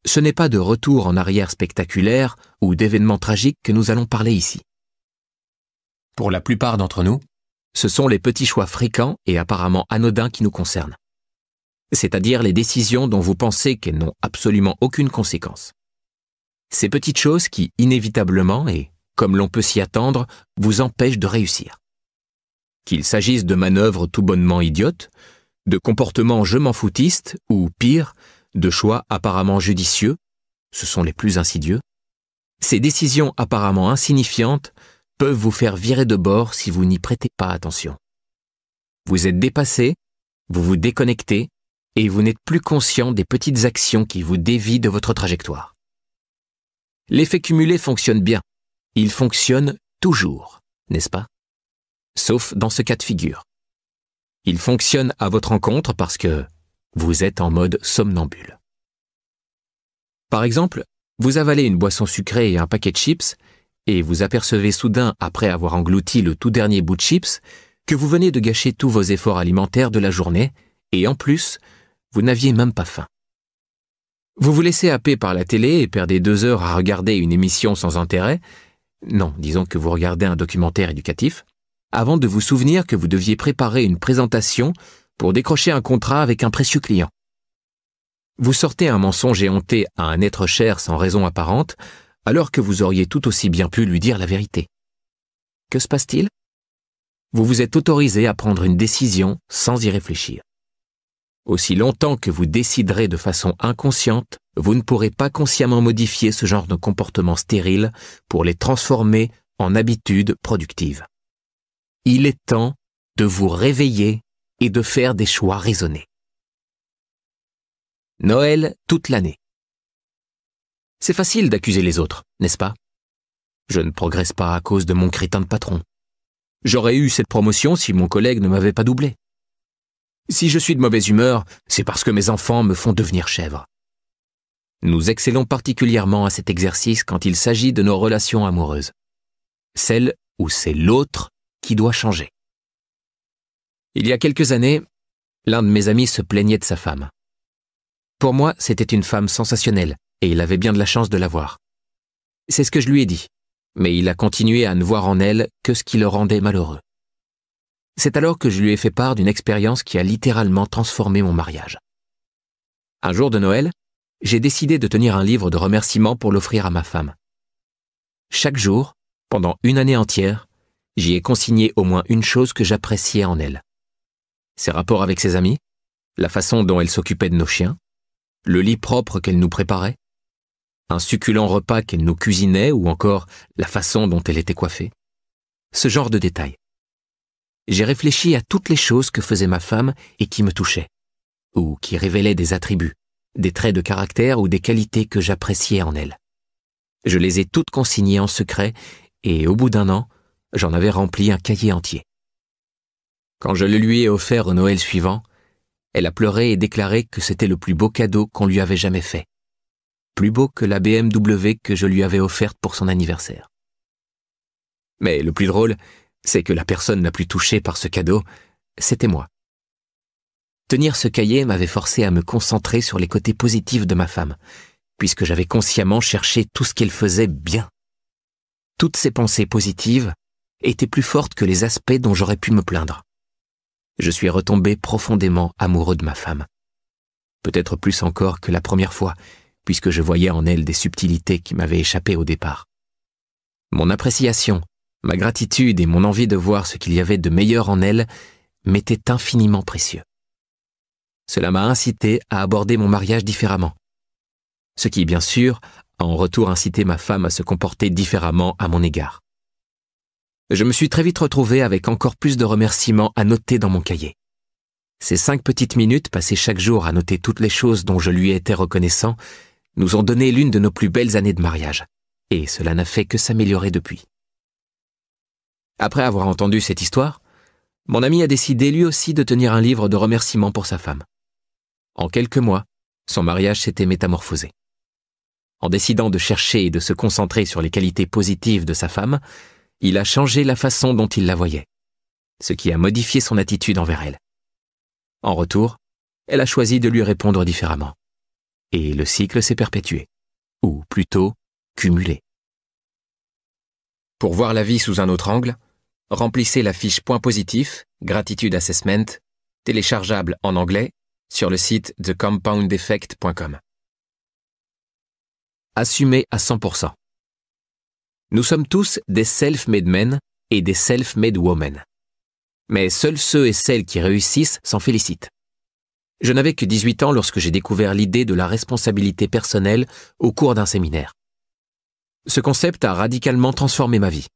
ce n'est pas de retour en arrière spectaculaire ou d'événements tragiques que nous allons parler ici. Pour la plupart d'entre nous, ce sont les petits choix fréquents et apparemment anodins qui nous concernent. C'est-à-dire les décisions dont vous pensez qu'elles n'ont absolument aucune conséquence. Ces petites choses qui, inévitablement et comme l'on peut s'y attendre, vous empêchent de réussir. Qu'il s'agisse de manœuvres tout bonnement idiotes, de comportements je m'en foutistes ou, pire, de choix apparemment judicieux, ce sont les plus insidieux, ces décisions apparemment insignifiantes peuvent vous faire virer de bord si vous n'y prêtez pas attention. Vous êtes dépassé, vous vous déconnectez et vous n'êtes plus conscient des petites actions qui vous dévient de votre trajectoire. L'effet cumulé fonctionne bien. Il fonctionne toujours, n'est-ce pas? Sauf dans ce cas de figure. Il fonctionne à votre encontre parce que vous êtes en mode somnambule. Par exemple, vous avalez une boisson sucrée et un paquet de chips et vous apercevez soudain, après avoir englouti le tout dernier bout de chips, que vous venez de gâcher tous vos efforts alimentaires de la journée et en plus, vous n'aviez même pas faim. Vous vous laissez happer par la télé et perdez 2 heures à regarder une émission sans intérêt, non, disons que vous regardez un documentaire éducatif, avant de vous souvenir que vous deviez préparer une présentation pour décrocher un contrat avec un précieux client. Vous sortez un mensonge éhonté à un être cher sans raison apparente, alors que vous auriez tout aussi bien pu lui dire la vérité. Que se passe-t-il? Vous vous êtes autorisé à prendre une décision sans y réfléchir. Aussi longtemps que vous déciderez de façon inconsciente, vous ne pourrez pas consciemment modifier ce genre de comportement stérile pour les transformer en habitudes productives. Il est temps de vous réveiller et de faire des choix raisonnés. Noël toute l'année. C'est facile d'accuser les autres, n'est-ce pas? Je ne progresse pas à cause de mon crétin de patron. J'aurais eu cette promotion si mon collègue ne m'avait pas doublé. Si je suis de mauvaise humeur, c'est parce que mes enfants me font devenir chèvre. Nous excellons particulièrement à cet exercice quand il s'agit de nos relations amoureuses. Celles où c'est l'autre qui doit changer. Il y a quelques années, l'un de mes amis se plaignait de sa femme. Pour moi, c'était une femme sensationnelle, et il avait bien de la chance de l'avoir. C'est ce que je lui ai dit, mais il a continué à ne voir en elle que ce qui le rendait malheureux. C'est alors que je lui ai fait part d'une expérience qui a littéralement transformé mon mariage. Un jour de Noël, j'ai décidé de tenir un livre de remerciements pour l'offrir à ma femme. Chaque jour, pendant une année entière, j'y ai consigné au moins une chose que j'appréciais en elle. Ses rapports avec ses amis, la façon dont elle s'occupait de nos chiens, le lit propre qu'elle nous préparait, un succulent repas qu'elle nous cuisinait ou encore la façon dont elle était coiffée. Ce genre de détails. J'ai réfléchi à toutes les choses que faisait ma femme et qui me touchaient, ou qui révélaient des attributs, des traits de caractère ou des qualités que j'appréciais en elle. Je les ai toutes consignées en secret et au bout d'un an, j'en avais rempli un cahier entier. Quand je le lui ai offert au Noël suivant, elle a pleuré et déclaré que c'était le plus beau cadeau qu'on lui avait jamais fait. Plus beau que la BMW que je lui avais offerte pour son anniversaire. Mais le plus drôle, c'est que la personne la plus touchée par ce cadeau, c'était moi. Tenir ce cahier m'avait forcé à me concentrer sur les côtés positifs de ma femme, puisque j'avais consciemment cherché tout ce qu'elle faisait bien. Toutes ces pensées positives étaient plus fortes que les aspects dont j'aurais pu me plaindre. Je suis retombé profondément amoureux de ma femme. Peut-être plus encore que la première fois, puisque je voyais en elle des subtilités qui m'avaient échappé au départ. Mon appréciation, ma gratitude et mon envie de voir ce qu'il y avait de meilleur en elle m'étaient infiniment précieux. Cela m'a incité à aborder mon mariage différemment. Ce qui, bien sûr, a en retour incité ma femme à se comporter différemment à mon égard. Je me suis très vite retrouvé avec encore plus de remerciements à noter dans mon cahier. Ces 5 petites minutes passées chaque jour à noter toutes les choses dont je lui étais reconnaissant nous ont donné l'une de nos plus belles années de mariage, et cela n'a fait que s'améliorer depuis. Après avoir entendu cette histoire, mon ami a décidé lui aussi de tenir un livre de remerciements pour sa femme. En quelques mois, son mariage s'était métamorphosé. En décidant de chercher et de se concentrer sur les qualités positives de sa femme, il a changé la façon dont il la voyait, ce qui a modifié son attitude envers elle. En retour, elle a choisi de lui répondre différemment. Et le cycle s'est perpétué, ou plutôt cumulé. Pour voir la vie sous un autre angle, remplissez la fiche Point positif, Gratitude Assessment, téléchargeable en anglais, sur le site thecompoundeffect.com. Assumez à 100%. Nous sommes tous des self-made men et des self-made women. Mais seuls ceux et celles qui réussissent s'en félicitent. Je n'avais que 18 ans lorsque j'ai découvert l'idée de la responsabilité personnelle au cours d'un séminaire. Ce concept a radicalement transformé ma vie.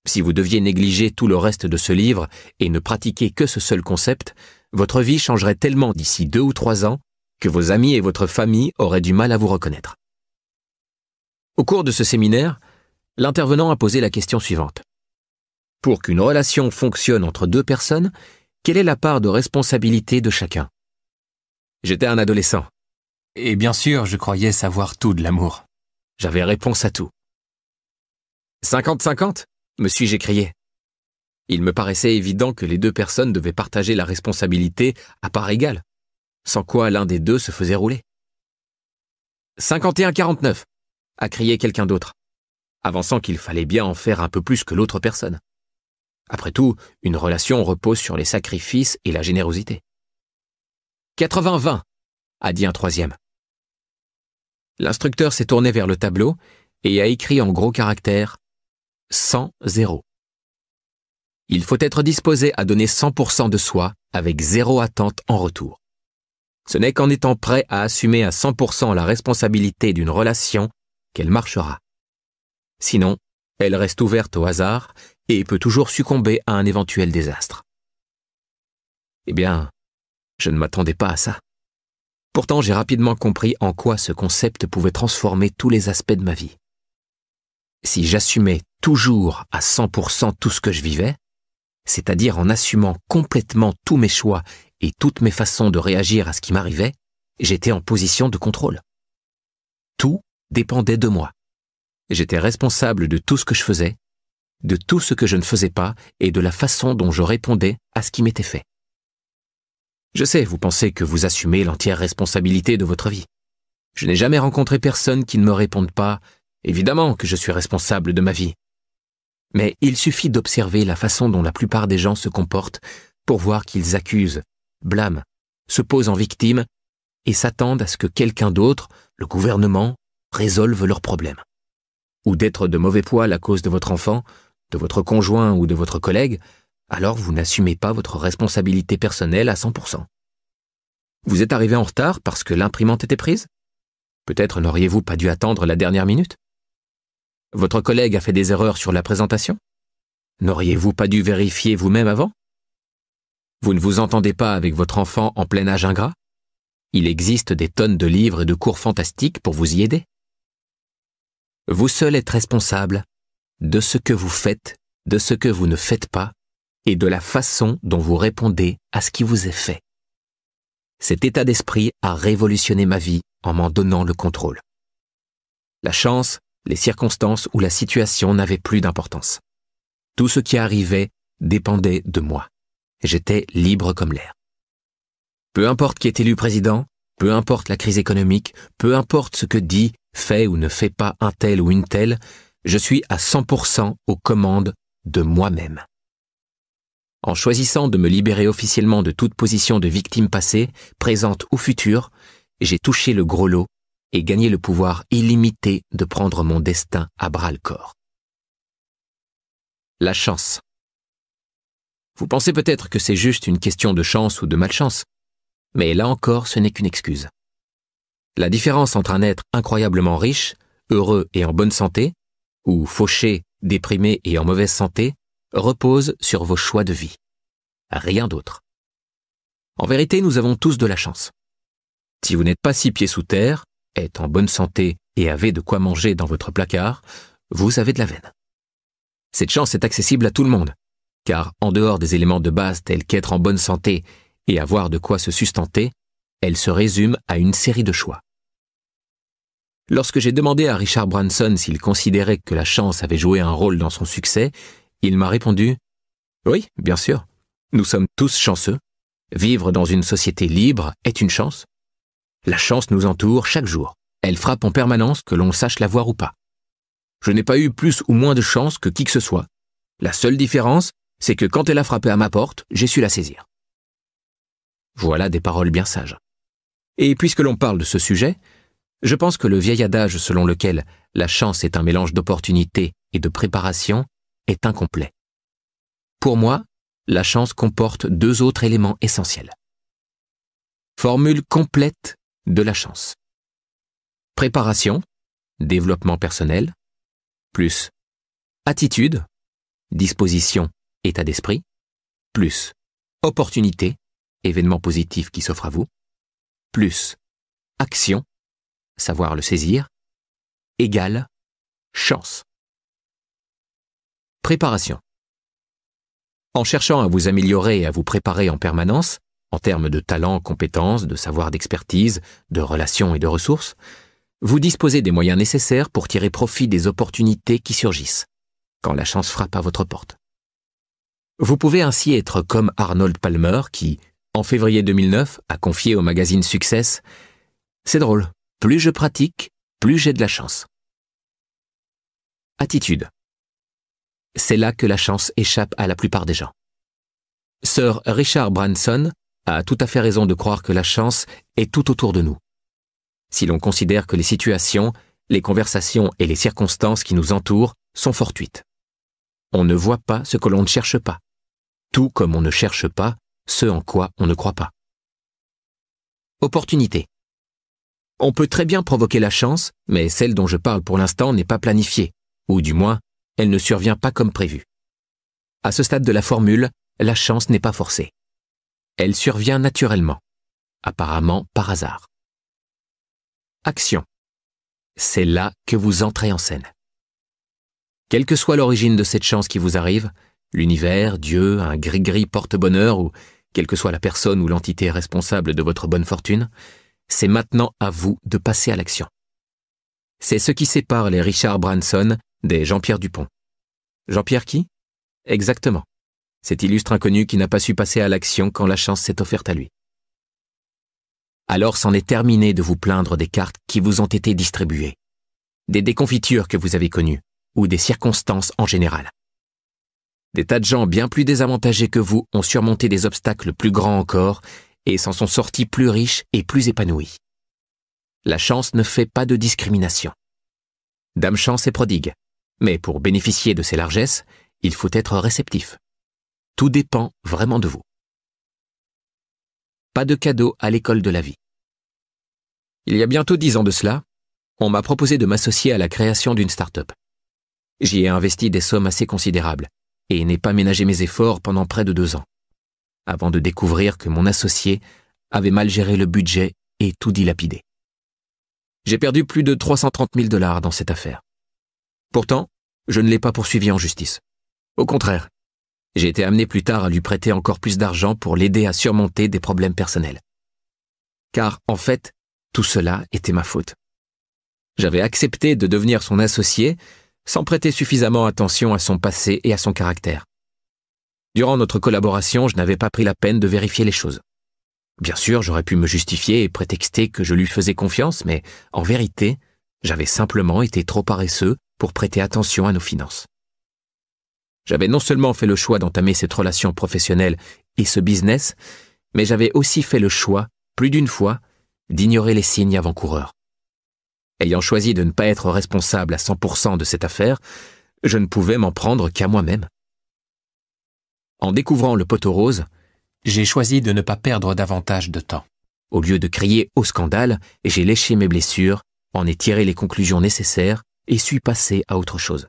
Si vous deviez négliger tout le reste de ce livre et ne pratiquer que ce seul concept, votre vie changerait tellement d'ici 2 ou 3 ans que vos amis et votre famille auraient du mal à vous reconnaître. Au cours de ce séminaire, l'intervenant a posé la question suivante. Pour qu'une relation fonctionne entre 2 personnes, quelle est la part de responsabilité de chacun ? J'étais un adolescent. Et bien sûr, je croyais savoir tout de l'amour. J'avais réponse à tout. 50-50 ? Me suis-je écrié. Il me paraissait évident que les 2 personnes devaient partager la responsabilité à part égale, sans quoi l'un des 2 se faisait rouler. 51-49 a crié quelqu'un d'autre, avançant qu'il fallait bien en faire un peu plus que l'autre personne. Après tout, une relation repose sur les sacrifices et la générosité. 80-20 a dit un troisième. L'instructeur s'est tourné vers le tableau et a écrit en gros caractères 100-0. Il faut être disposé à donner 100% de soi avec 0 attente en retour. Ce n'est qu'en étant prêt à assumer à 100% la responsabilité d'une relation qu'elle marchera. Sinon, elle reste ouverte au hasard et peut toujours succomber à un éventuel désastre. Eh bien, je ne m'attendais pas à ça. Pourtant, j'ai rapidement compris en quoi ce concept pouvait transformer tous les aspects de ma vie. Si j'assumais toujours à 100% tout ce que je vivais, c'est-à-dire en assumant complètement tous mes choix et toutes mes façons de réagir à ce qui m'arrivait, j'étais en position de contrôle. Tout dépendait de moi. J'étais responsable de tout ce que je faisais, de tout ce que je ne faisais pas et de la façon dont je répondais à ce qui m'était fait. Je sais, vous pensez que vous assumez l'entière responsabilité de votre vie. Je n'ai jamais rencontré personne qui ne me réponde pas « Évidemment que je suis responsable de ma vie ». Mais il suffit d'observer la façon dont la plupart des gens se comportent pour voir qu'ils accusent, blâment, se posent en victime et s'attendent à ce que quelqu'un d'autre, le gouvernement, résolve leurs problèmes. Ou d'être de mauvais poil à cause de votre enfant, de votre conjoint ou de votre collègue, alors vous n'assumez pas votre responsabilité personnelle à 100%. Vous êtes arrivé en retard parce que l'imprimante était prise ? Peut-être n'auriez-vous pas dû attendre la dernière minute ? Votre collègue a fait des erreurs sur la présentation ? N'auriez-vous pas dû vérifier vous-même avant ? Vous ne vous entendez pas avec votre enfant en plein âge ingrat ? Il existe des tonnes de livres et de cours fantastiques pour vous y aider. Vous seul êtes responsable de ce que vous faites, de ce que vous ne faites pas, et de la façon dont vous répondez à ce qui vous est fait. Cet état d'esprit a révolutionné ma vie en m'en donnant le contrôle. La chance, les circonstances ou la situation n'avaient plus d'importance. Tout ce qui arrivait dépendait de moi. j'étais libre comme l'air. Peu importe qui est élu président, peu importe la crise économique, peu importe ce que dit, fait ou ne fait pas un tel ou une telle, je suis à 100% aux commandes de moi-même. En choisissant de me libérer officiellement de toute position de victime passée, présente ou future, j'ai touché le gros lot et gagné le pouvoir illimité de prendre mon destin à bras-le-corps. La chance. Vous pensez peut-être que c'est juste une question de chance ou de malchance, mais là encore, ce n'est qu'une excuse. La différence entre un être incroyablement riche, heureux et en bonne santé, ou fauché, déprimé et en mauvaise santé, repose sur vos choix de vie. Rien d'autre. En vérité, nous avons tous de la chance. Si vous n'êtes pas 6 pieds sous terre, êtes en bonne santé et avez de quoi manger dans votre placard, vous avez de la veine. Cette chance est accessible à tout le monde, car en dehors des éléments de base tels qu'être en bonne santé et avoir de quoi se sustenter, elle se résume à une série de choix. Lorsque j'ai demandé à Richard Branson s'il considérait que la chance avait joué un rôle dans son succès, il m'a répondu « Oui, bien sûr, nous sommes tous chanceux. Vivre dans une société libre est une chance. La chance nous entoure chaque jour. Elle frappe en permanence que l'on sache la voir ou pas. Je n'ai pas eu plus ou moins de chance que qui que ce soit. La seule différence, c'est que quand elle a frappé à ma porte, j'ai su la saisir. » Voilà des paroles bien sages. Et puisque l'on parle de ce sujet, je pense que le vieil adage selon lequel la chance est un mélange d'opportunités et de préparation est incomplet. Pour moi, la chance comporte 2 autres éléments essentiels. Formule complète de la chance. Préparation, développement personnel, plus attitude, disposition, état d'esprit, plus opportunité, événement positif qui s'offre à vous, plus action, savoir le saisir, égale chance. Préparation. En cherchant à vous améliorer et à vous préparer en permanence, en termes de talent, compétences, de savoir d'expertise, de relations et de ressources, vous disposez des moyens nécessaires pour tirer profit des opportunités qui surgissent, quand la chance frappe à votre porte. Vous pouvez ainsi être comme Arnold Palmer qui, en février 2009, a confié au magazine Success « C'est drôle, plus je pratique, plus j'ai de la chance. » Attitude. C'est là que la chance échappe à la plupart des gens. Sir Richard Branson a tout à fait raison de croire que la chance est tout autour de nous. Si l'on considère que les situations, les conversations et les circonstances qui nous entourent sont fortuites. On ne voit pas ce que l'on ne cherche pas, tout comme on ne cherche pas ce en quoi on ne croit pas. Opportunité. On peut très bien provoquer la chance, mais celle dont je parle pour l'instant n'est pas planifiée, ou du moins, elle ne survient pas comme prévu. À ce stade de la formule, la chance n'est pas forcée. Elle survient naturellement, apparemment par hasard. Action. C'est là que vous entrez en scène. Quelle que soit l'origine de cette chance qui vous arrive, l'univers, Dieu, un gris-gris porte-bonheur ou quelle que soit la personne ou l'entité responsable de votre bonne fortune, c'est maintenant à vous de passer à l'action. C'est ce qui sépare les Richard Branson des Jean-Pierre Dupont. Jean-Pierre qui? Exactement. Cet illustre inconnu qui n'a pas su passer à l'action quand la chance s'est offerte à lui. Alors c'en est terminé de vous plaindre des cartes qui vous ont été distribuées, des déconfitures que vous avez connues, ou des circonstances en général. Des tas de gens bien plus désavantagés que vous ont surmonté des obstacles plus grands encore et s'en sont sortis plus riches et plus épanouis. La chance ne fait pas de discrimination. Dame Chance est prodigue, mais pour bénéficier de ses largesses, il faut être réceptif. Tout dépend vraiment de vous. Pas de cadeau à l'école de la vie. Il y a bientôt 10 ans de cela, on m'a proposé de m'associer à la création d'une start-up. J'y ai investi des sommes assez considérables et n'ai pas ménagé mes efforts pendant près de 2 ans, avant de découvrir que mon associé avait mal géré le budget et tout dilapidé. J'ai perdu plus de 330 000 $ dans cette affaire. Pourtant, je ne l'ai pas poursuivi en justice. Au contraire, j'ai été amené plus tard à lui prêter encore plus d'argent pour l'aider à surmonter des problèmes personnels. Car, en fait, tout cela était ma faute. J'avais accepté de devenir son associé sans prêter suffisamment attention à son passé et à son caractère. Durant notre collaboration, je n'avais pas pris la peine de vérifier les choses. Bien sûr, j'aurais pu me justifier et prétexter que je lui faisais confiance, mais en vérité, j'avais simplement été trop paresseux pour prêter attention à nos finances. J'avais non seulement fait le choix d'entamer cette relation professionnelle et ce business, mais j'avais aussi fait le choix, plus d'une fois, d'ignorer les signes avant-coureurs. Ayant choisi de ne pas être responsable à 100% de cette affaire, je ne pouvais m'en prendre qu'à moi-même. En découvrant le poteau rose, j'ai choisi de ne pas perdre davantage de temps. Au lieu de crier au scandale, j'ai léché mes blessures, en ai tiré les conclusions nécessaires et suis passé à autre chose.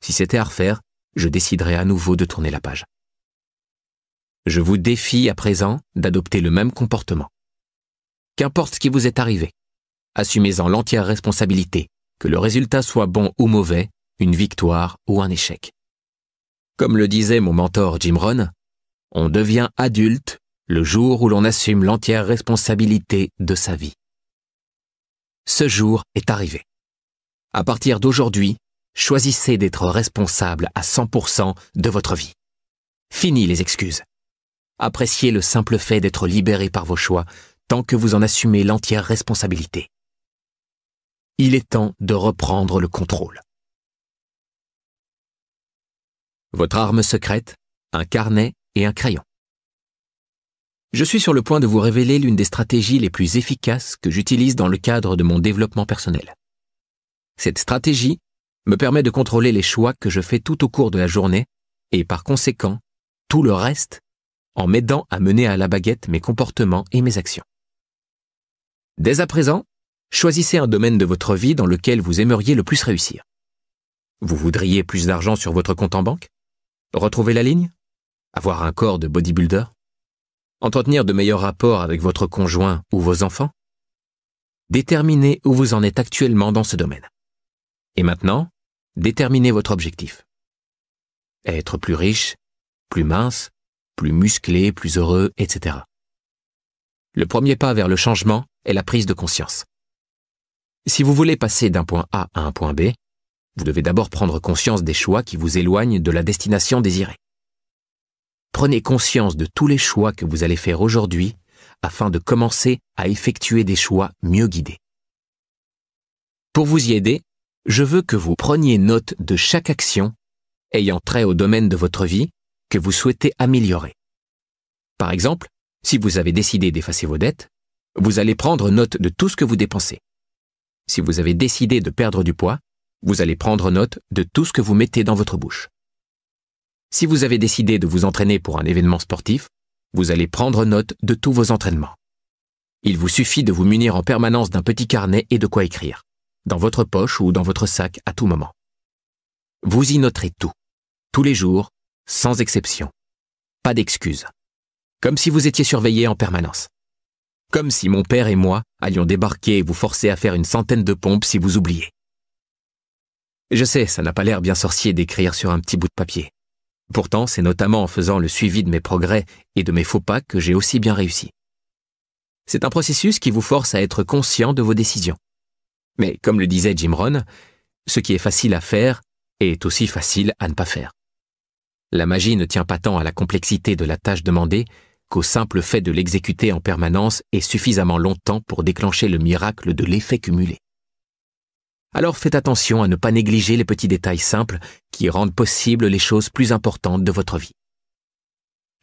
Si c'était à refaire, je déciderais à nouveau de tourner la page. Je vous défie à présent d'adopter le même comportement. Qu'importe ce qui vous est arrivé, assumez-en l'entière responsabilité, que le résultat soit bon ou mauvais, une victoire ou un échec. Comme le disait mon mentor Jim Rohn, on devient adulte le jour où l'on assume l'entière responsabilité de sa vie. Ce jour est arrivé. À partir d'aujourd'hui, choisissez d'être responsable à 100% de votre vie. Fini les excuses. Appréciez le simple fait d'être libéré par vos choix tant que vous en assumez l'entière responsabilité. Il est temps de reprendre le contrôle. Votre arme secrète, un carnet et un crayon. Je suis sur le point de vous révéler l'une des stratégies les plus efficaces que j'utilise dans le cadre de mon développement personnel. Cette stratégie me permet de contrôler les choix que je fais tout au cours de la journée et par conséquent, tout le reste, en m'aidant à mener à la baguette mes comportements et mes actions. Dès à présent, choisissez un domaine de votre vie dans lequel vous aimeriez le plus réussir. Vous voudriez plus d'argent sur votre compte en banque? Retrouver la ligne? Avoir un corps de bodybuilder? Entretenir de meilleurs rapports avec votre conjoint ou vos enfants? Déterminez où vous en êtes actuellement dans ce domaine. Et maintenant, déterminez votre objectif. Être plus riche, plus mince, plus musclé, plus heureux, etc. Le premier pas vers le changement est la prise de conscience. Si vous voulez passer d'un point A à un point B, vous devez d'abord prendre conscience des choix qui vous éloignent de la destination désirée. Prenez conscience de tous les choix que vous allez faire aujourd'hui afin de commencer à effectuer des choix mieux guidés. Pour vous y aider, je veux que vous preniez note de chaque action ayant trait au domaine de votre vie que vous souhaitez améliorer. Par exemple, si vous avez décidé d'effacer vos dettes, vous allez prendre note de tout ce que vous dépensez. Si vous avez décidé de perdre du poids, vous allez prendre note de tout ce que vous mettez dans votre bouche. Si vous avez décidé de vous entraîner pour un événement sportif, vous allez prendre note de tous vos entraînements. Il vous suffit de vous munir en permanence d'un petit carnet et de quoi écrire, dans votre poche ou dans votre sac à tout moment. Vous y noterez tout, tous les jours, sans exception. Pas d'excuses. Comme si vous étiez surveillé en permanence. Comme si mon père et moi allions débarquer et vous forcer à faire une centaine de pompes si vous oubliez. Je sais, ça n'a pas l'air bien sorcier d'écrire sur un petit bout de papier. Pourtant, c'est notamment en faisant le suivi de mes progrès et de mes faux pas que j'ai aussi bien réussi. C'est un processus qui vous force à être conscient de vos décisions. Mais comme le disait Jim Rohn, ce qui est facile à faire est aussi facile à ne pas faire. La magie ne tient pas tant à la complexité de la tâche demandée qu'au simple fait de l'exécuter en permanence et suffisamment longtemps pour déclencher le miracle de l'effet cumulé. Alors faites attention à ne pas négliger les petits détails simples qui rendent possibles les choses plus importantes de votre vie.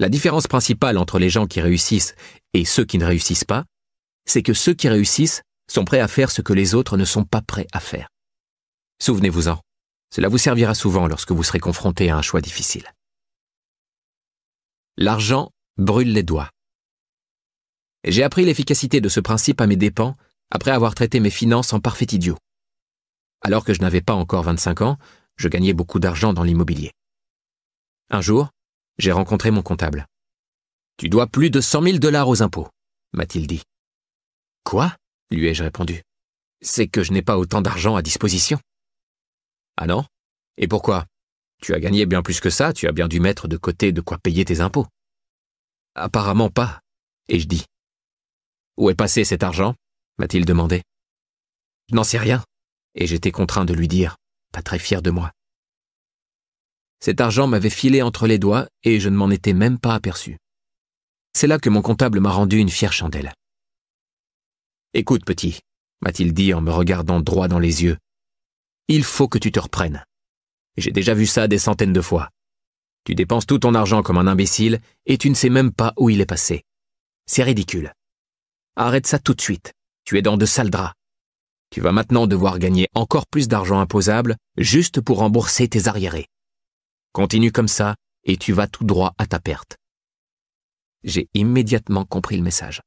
La différence principale entre les gens qui réussissent et ceux qui ne réussissent pas, c'est que ceux qui réussissent sont prêts à faire ce que les autres ne sont pas prêts à faire. Souvenez-vous-en, cela vous servira souvent lorsque vous serez confronté à un choix difficile. L'argent brûle les doigts. J'ai appris l'efficacité de ce principe à mes dépens après avoir traité mes finances en parfait idiot. Alors que je n'avais pas encore 25 ans, je gagnais beaucoup d'argent dans l'immobilier. Un jour, j'ai rencontré mon comptable. « Tu dois plus de 100 000 $ aux impôts », m'a-t-il dit. « Quoi ?» lui ai-je répondu. « C'est que je n'ai pas autant d'argent à disposition. »« Ah non? Et pourquoi? Tu as gagné bien plus que ça, tu as bien dû mettre de côté de quoi payer tes impôts. »« Apparemment pas, » ai-je dit. « Où est passé cet argent ?» m'a-t-il demandé. « Je n'en sais rien. » Et j'étais contraint de lui dire, pas très fier de moi. Cet argent m'avait filé entre les doigts et je ne m'en étais même pas aperçu. C'est là que mon comptable m'a rendu une fière chandelle. « Écoute, petit, » m'a-t-il dit en me regardant droit dans les yeux, « il faut que tu te reprennes. J'ai déjà vu ça des centaines de fois. Tu dépenses tout ton argent comme un imbécile et tu ne sais même pas où il est passé. C'est ridicule. Arrête ça tout de suite. Tu es dans de sales draps. Tu vas maintenant devoir gagner encore plus d'argent imposable juste pour rembourser tes arriérés. Continue comme ça et tu vas tout droit à ta perte. » J'ai immédiatement compris le message.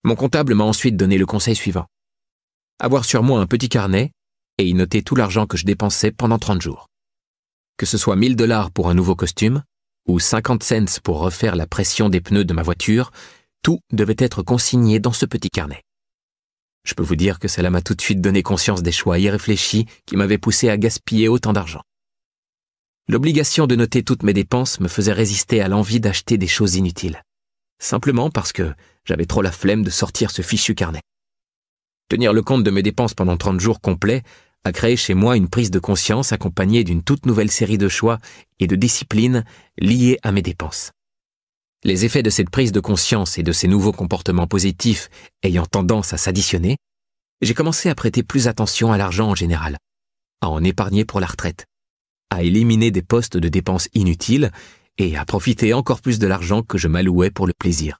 Mon comptable m'a ensuite donné le conseil suivant. Avoir sur moi un petit carnet et y noter tout l'argent que je dépensais pendant 30 jours. Que ce soit 1 000 $ pour un nouveau costume ou 50 cents pour refaire la pression des pneus de ma voiture, tout devait être consigné dans ce petit carnet. Je peux vous dire que cela m'a tout de suite donné conscience des choix irréfléchis qui m'avaient poussé à gaspiller autant d'argent. L'obligation de noter toutes mes dépenses me faisait résister à l'envie d'acheter des choses inutiles, simplement parce que j'avais trop la flemme de sortir ce fichu carnet. Tenir le compte de mes dépenses pendant 30 jours complets a créé chez moi une prise de conscience accompagnée d'une toute nouvelle série de choix et de disciplines liées à mes dépenses. Les effets de cette prise de conscience et de ces nouveaux comportements positifs ayant tendance à s'additionner, j'ai commencé à prêter plus attention à l'argent en général, à en épargner pour la retraite, à éliminer des postes de dépenses inutiles et à profiter encore plus de l'argent que je m'allouais pour le plaisir,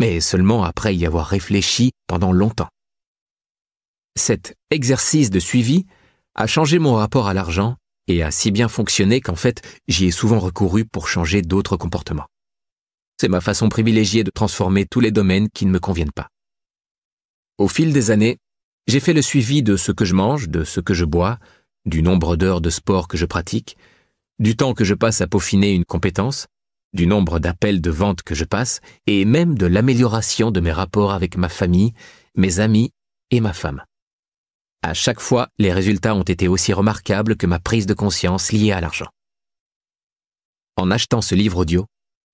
mais seulement après y avoir réfléchi pendant longtemps. Cet exercice de suivi a changé mon rapport à l'argent et a si bien fonctionné qu'en fait, j'y ai souvent recouru pour changer d'autres comportements. C'est ma façon privilégiée de transformer tous les domaines qui ne me conviennent pas. Au fil des années, j'ai fait le suivi de ce que je mange, de ce que je bois, du nombre d'heures de sport que je pratique, du temps que je passe à peaufiner une compétence, du nombre d'appels de vente que je passe, et même de l'amélioration de mes rapports avec ma famille, mes amis et ma femme. À chaque fois, les résultats ont été aussi remarquables que ma prise de conscience liée à l'argent. En achetant ce livre audio,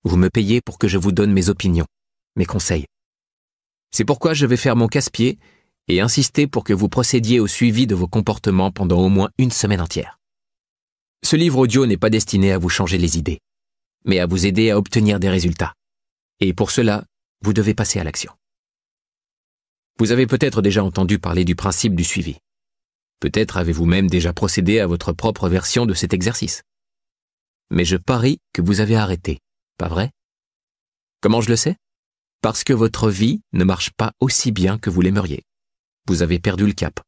vous me payez pour que je vous donne mes opinions, mes conseils. C'est pourquoi je vais faire mon casse-pied et insister pour que vous procédiez au suivi de vos comportements pendant au moins une semaine entière. Ce livre audio n'est pas destiné à vous changer les idées, mais à vous aider à obtenir des résultats. Et pour cela, vous devez passer à l'action. Vous avez peut-être déjà entendu parler du principe du suivi. Peut-être avez-vous même déjà procédé à votre propre version de cet exercice. Mais je parie que vous avez arrêté, pas vrai? Comment je le sais? Parce que votre vie ne marche pas aussi bien que vous l'aimeriez. Vous avez perdu le cap.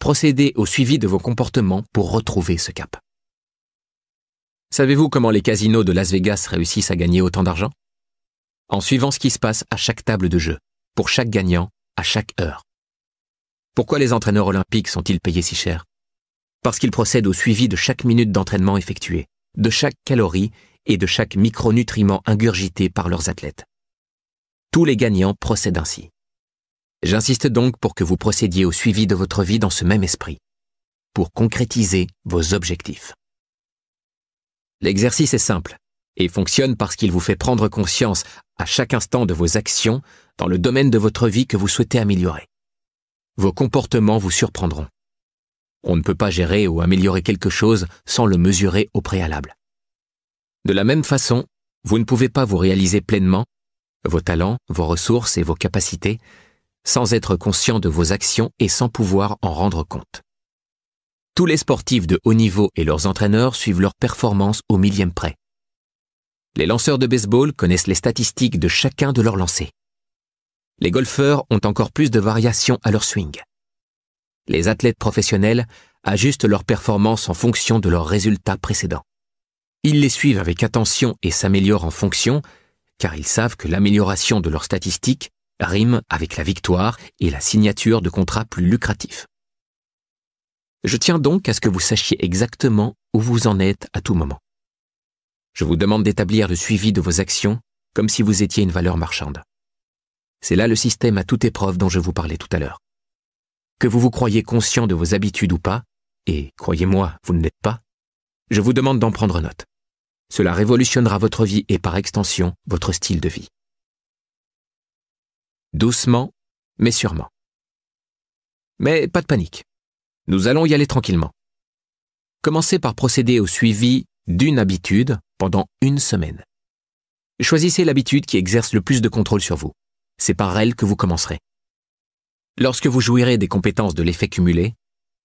Procédez au suivi de vos comportements pour retrouver ce cap. Savez-vous comment les casinos de Las Vegas réussissent à gagner autant d'argent? En suivant ce qui se passe à chaque table de jeu, pour chaque gagnant, à chaque heure. Pourquoi les entraîneurs olympiques sont-ils payés si cher? Parce qu'ils procèdent au suivi de chaque minute d'entraînement effectuée, de chaque calorie et de chaque micronutriment ingurgité par leurs athlètes. Tous les gagnants procèdent ainsi. J'insiste donc pour que vous procédiez au suivi de votre vie dans ce même esprit, pour concrétiser vos objectifs. L'exercice est simple et fonctionne parce qu'il vous fait prendre conscience à chaque instant de vos actions dans le domaine de votre vie que vous souhaitez améliorer. Vos comportements vous surprendront. On ne peut pas gérer ou améliorer quelque chose sans le mesurer au préalable. De la même façon, vous ne pouvez pas vous réaliser pleinement, vos talents, vos ressources et vos capacités, sans être conscient de vos actions et sans pouvoir en rendre compte. Tous les sportifs de haut niveau et leurs entraîneurs suivent leurs performances au millième près. Les lanceurs de baseball connaissent les statistiques de chacun de leurs lancers. Les golfeurs ont encore plus de variations à leur swing. Les athlètes professionnels ajustent leurs performances en fonction de leurs résultats précédents. Ils les suivent avec attention et s'améliorent en fonction, car ils savent que l'amélioration de leurs statistiques rime avec la victoire et la signature de contrats plus lucratifs. Je tiens donc à ce que vous sachiez exactement où vous en êtes à tout moment. Je vous demande d'établir le suivi de vos actions comme si vous étiez une valeur marchande. C'est là le système à toute épreuve dont je vous parlais tout à l'heure. Que vous vous croyez conscient de vos habitudes ou pas, et croyez-moi, vous ne l'êtes pas, je vous demande d'en prendre note. Cela révolutionnera votre vie et par extension, votre style de vie. Doucement, mais sûrement. Mais pas de panique. Nous allons y aller tranquillement. Commencez par procéder au suivi d'une habitude pendant une semaine. Choisissez l'habitude qui exerce le plus de contrôle sur vous. C'est par elle que vous commencerez. Lorsque vous jouirez des compétences de l'effet cumulé,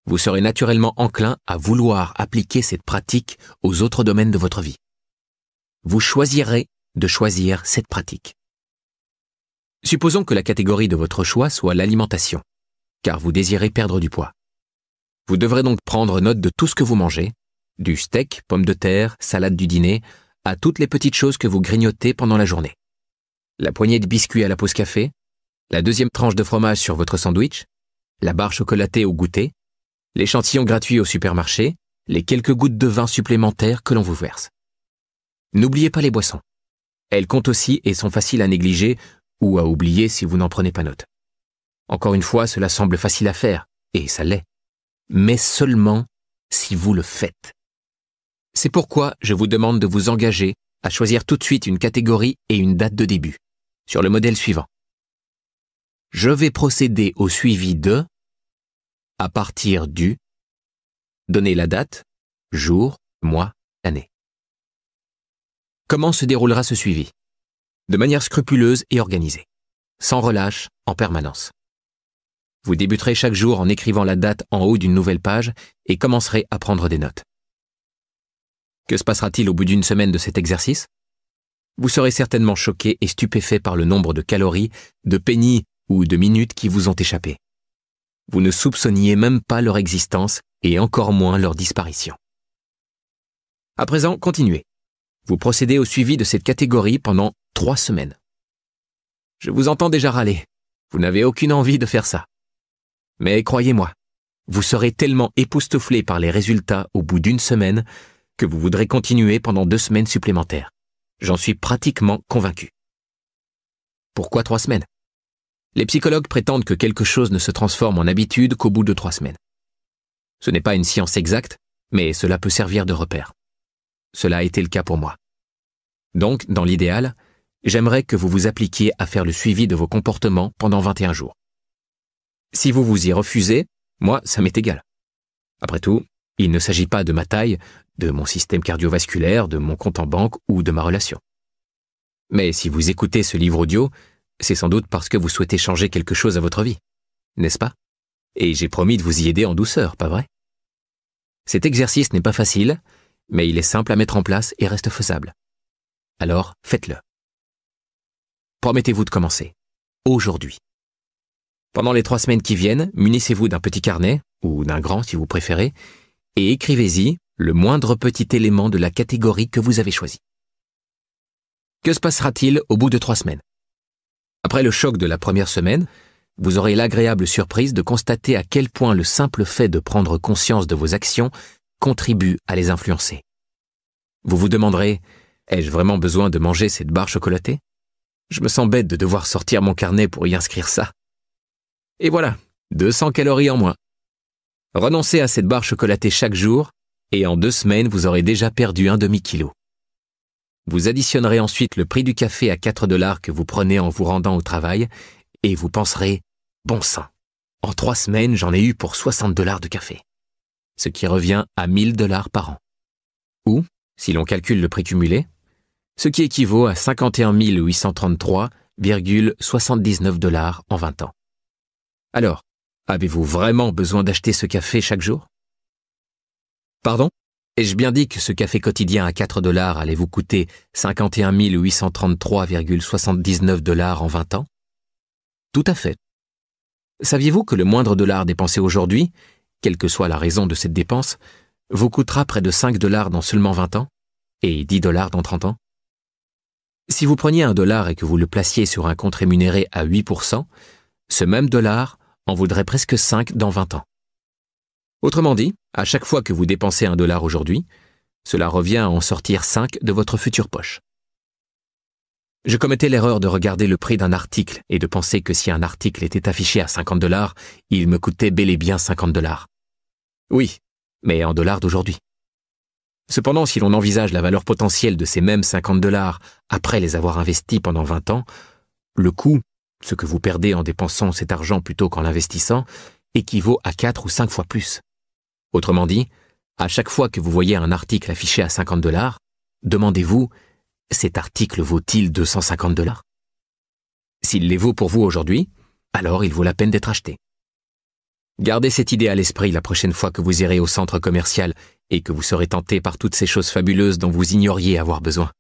vous serez naturellement enclin à vouloir appliquer cette pratique aux autres domaines de votre vie. Vous choisirez de choisir cette pratique. Supposons que la catégorie de votre choix soit l'alimentation, car vous désirez perdre du poids. Vous devrez donc prendre note de tout ce que vous mangez, du steak, pommes de terre, salade du dîner, à toutes les petites choses que vous grignotez pendant la journée. La poignée de biscuits à la pause café, la deuxième tranche de fromage sur votre sandwich, la barre chocolatée au goûter, l'échantillon gratuit au supermarché, les quelques gouttes de vin supplémentaires que l'on vous verse. N'oubliez pas les boissons. Elles comptent aussi et sont faciles à négliger ou à oublier si vous n'en prenez pas note. Encore une fois, cela semble facile à faire, et ça l'est. Mais seulement si vous le faites. C'est pourquoi je vous demande de vous engager à choisir tout de suite une catégorie et une date de début, sur le modèle suivant. Je vais procéder au suivi de, à partir du, donner la date, jour, mois, année. Comment se déroulera ce suivi? De manière scrupuleuse et organisée, sans relâche, en permanence. Vous débuterez chaque jour en écrivant la date en haut d'une nouvelle page et commencerez à prendre des notes. Que se passera-t-il au bout d'une semaine de cet exercice? Vous serez certainement choqué et stupéfait par le nombre de calories, de pennies ou de minutes qui vous ont échappé. Vous ne soupçonniez même pas leur existence et encore moins leur disparition. À présent, continuez. Vous procédez au suivi de cette catégorie pendant 3 semaines. Je vous entends déjà râler. Vous n'avez aucune envie de faire ça. Mais croyez-moi, vous serez tellement époustouflé par les résultats au bout d'une semaine que vous voudrez continuer pendant 2 semaines supplémentaires. J'en suis pratiquement convaincu. Pourquoi 3 semaines? Les psychologues prétendent que quelque chose ne se transforme en habitude qu'au bout de 3 semaines. Ce n'est pas une science exacte, mais cela peut servir de repère. Cela a été le cas pour moi. Donc, dans l'idéal, j'aimerais que vous vous appliquiez à faire le suivi de vos comportements pendant 21 jours. Si vous vous y refusez, moi, ça m'est égal. Après tout, il ne s'agit pas de ma taille, de mon système cardiovasculaire, de mon compte en banque ou de ma relation. Mais si vous écoutez ce livre audio, c'est sans doute parce que vous souhaitez changer quelque chose à votre vie, n'est-ce pas? Et j'ai promis de vous y aider en douceur, pas vrai? Cet exercice n'est pas facile, mais il est simple à mettre en place et reste faisable. Alors, faites-le. Promettez-vous de commencer, aujourd'hui. Pendant les 3 semaines qui viennent, munissez-vous d'un petit carnet, ou d'un grand si vous préférez, et écrivez-y le moindre petit élément de la catégorie que vous avez choisie. Que se passera-t-il au bout de 3 semaines? Après le choc de la première semaine, vous aurez l'agréable surprise de constater à quel point le simple fait de prendre conscience de vos actions contribue à les influencer. Vous vous demanderez, ai-je vraiment besoin de manger cette barre chocolatée? Je me sens bête de devoir sortir mon carnet pour y inscrire ça. Et voilà, 200 calories en moins. Renoncez à cette barre chocolatée chaque jour et en 2 semaines, vous aurez déjà perdu un demi-kilo. Vous additionnerez ensuite le prix du café à 4 $ que vous prenez en vous rendant au travail et vous penserez, bon sang, en 3 semaines, j'en ai eu pour 60 $ de café. Ce qui revient à 1 000 $ par an. Ou, si l'on calcule le prix cumulé, ce qui équivaut à 51 833,79 $ en 20 ans. Alors, avez-vous vraiment besoin d'acheter ce café chaque jour? Pardon? Ai-je bien dit que ce café quotidien à 4 $ allait vous coûter 51 833,79 $ en 20 ans? Tout à fait. Saviez-vous que le moindre dollar dépensé aujourd'hui, quelle que soit la raison de cette dépense, vous coûtera près de 5 $ dans seulement 20 ans et 10 $ dans 30 ans? Si vous preniez $1 et que vous le placiez sur un compte rémunéré à 8%, ce même dollar en vaudrait presque 5 dans 20 ans. Autrement dit, à chaque fois que vous dépensez $1 aujourd'hui, cela revient à en sortir 5 de votre future poche. Je commettais l'erreur de regarder le prix d'un article et de penser que si un article était affiché à 50 $, il me coûtait bel et bien 50 $. Oui, mais en dollars d'aujourd'hui. Cependant, si l'on envisage la valeur potentielle de ces mêmes 50 $ après les avoir investis pendant 20 ans, le coût, ce que vous perdez en dépensant cet argent plutôt qu'en l'investissant, équivaut à 4 ou 5 fois plus. Autrement dit, À chaque fois que vous voyez un article affiché à $50, demandez-vous, cet article vaut-il $250 ? S'il les vaut pour vous aujourd'hui, alors il vaut la peine d'être acheté. Gardez cette idée à l'esprit la prochaine fois que vous irez au centre commercial et que vous serez tenté par toutes ces choses fabuleuses dont vous ignoriez avoir besoin.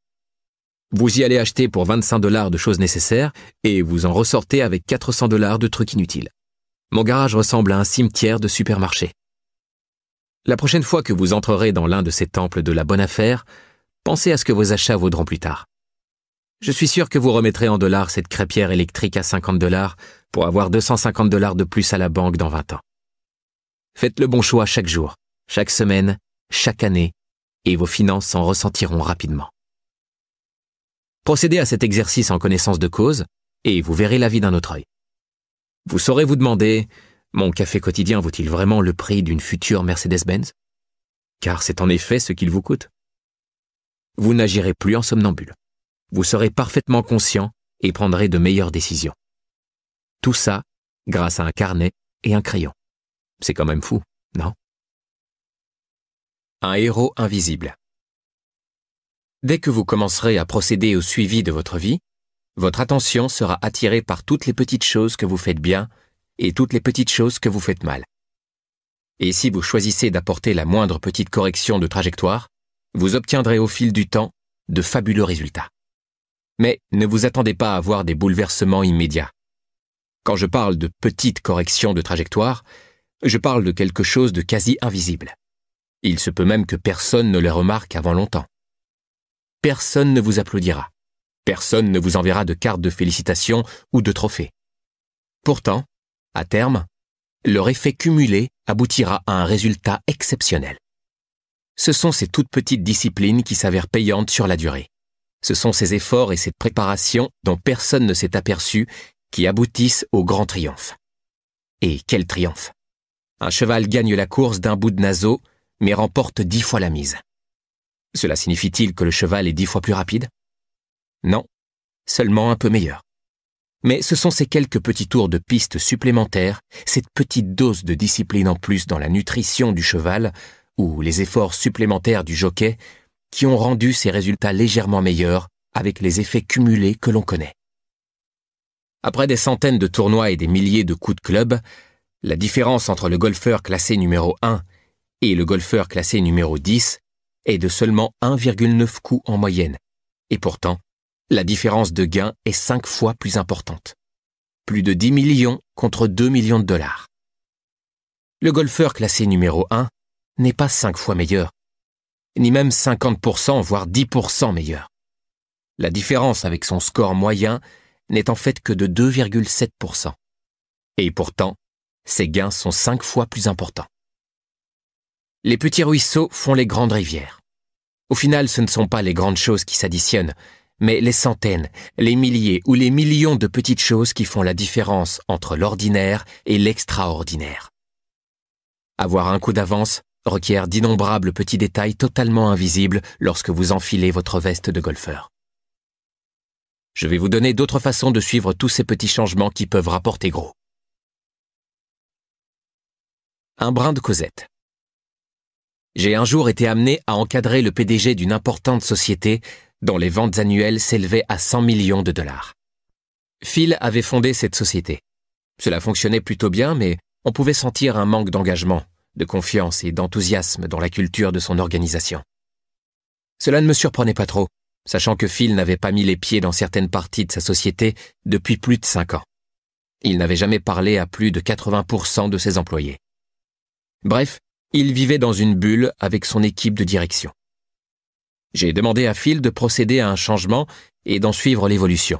Vous y allez acheter pour $25 de choses nécessaires et vous en ressortez avec $400 de trucs inutiles. Mon garage ressemble à un cimetière de supermarché. La prochaine fois que vous entrerez dans l'un de ces temples de la bonne affaire, pensez à ce que vos achats vaudront plus tard. Je suis sûr que vous remettrez en dollars cette crêpière électrique à $50 pour avoir $250 de plus à la banque dans 20 ans. Faites le bon choix chaque jour, chaque semaine, chaque année, et vos finances s'en ressentiront rapidement. Procédez à cet exercice en connaissance de cause, et vous verrez la vie d'un autre œil. Vous saurez vous demander, mon café quotidien vaut-il vraiment le prix d'une future Mercedes-Benz ? Car c'est en effet ce qu'il vous coûte. Vous n'agirez plus en somnambule. Vous serez parfaitement conscient et prendrez de meilleures décisions. Tout ça grâce à un carnet et un crayon. C'est quand même fou, non ? Un héros invisible. Dès que vous commencerez à procéder au suivi de votre vie, votre attention sera attirée par toutes les petites choses que vous faites bien et toutes les petites choses que vous faites mal. Et si vous choisissez d'apporter la moindre petite correction de trajectoire, vous obtiendrez au fil du temps de fabuleux résultats. Mais ne vous attendez pas à avoir des bouleversements immédiats. Quand je parle de petites corrections de trajectoire, je parle de quelque chose de quasi invisible. Il se peut même que personne ne les remarque avant longtemps. Personne ne vous applaudira. Personne ne vous enverra de cartes de félicitations ou de trophées. Pourtant, à terme, leur effet cumulé aboutira à un résultat exceptionnel. Ce sont ces toutes petites disciplines qui s'avèrent payantes sur la durée. Ce sont ces efforts et cette préparation dont personne ne s'est aperçu qui aboutissent au grand triomphe. Et quel triomphe! Un cheval gagne la course d'un bout de naseau, mais remporte 10 fois la mise. Cela signifie-t-il que le cheval est 10 fois plus rapide? Non, seulement un peu meilleur. Mais ce sont ces quelques petits tours de piste supplémentaires, cette petite dose de discipline en plus dans la nutrition du cheval, ou les efforts supplémentaires du jockey, qui ont rendu ces résultats légèrement meilleurs avec les effets cumulés que l'on connaît. Après des centaines de tournois et des milliers de coups de club, la différence entre le golfeur classé numéro 1 et le golfeur classé numéro 10 est de seulement 1,9 coups en moyenne. Et pourtant, la différence de gain est 5 fois plus importante. Plus de 10 millions contre 2 millions de dollars. Le golfeur classé numéro 1 n'est pas 5 fois meilleur, ni même 50% voire 10% meilleur. La différence avec son score moyen n'est en fait que de 2,7%. Et pourtant, ses gains sont 5 fois plus importants. Les petits ruisseaux font les grandes rivières. Au final, ce ne sont pas les grandes choses qui s'additionnent, mais les centaines, les milliers ou les millions de petites choses qui font la différence entre l'ordinaire et l'extraordinaire. Avoir un coup d'avance requiert d'innombrables petits détails totalement invisibles lorsque vous enfilez votre veste de golfeur. Je vais vous donner d'autres façons de suivre tous ces petits changements qui peuvent rapporter gros. Un brin de causette. J'ai un jour été amené à encadrer le PDG d'une importante société dont les ventes annuelles s'élevaient à 100 millions de dollars. Phil avait fondé cette société. Cela fonctionnait plutôt bien, mais on pouvait sentir un manque d'engagement, de confiance et d'enthousiasme dans la culture de son organisation. Cela ne me surprenait pas trop, sachant que Phil n'avait pas mis les pieds dans certaines parties de sa société depuis plus de 5 ans. Il n'avait jamais parlé à plus de 80% de ses employés. Bref, il vivait dans une bulle avec son équipe de direction. J'ai demandé à Phil de procéder à un changement et d'en suivre l'évolution.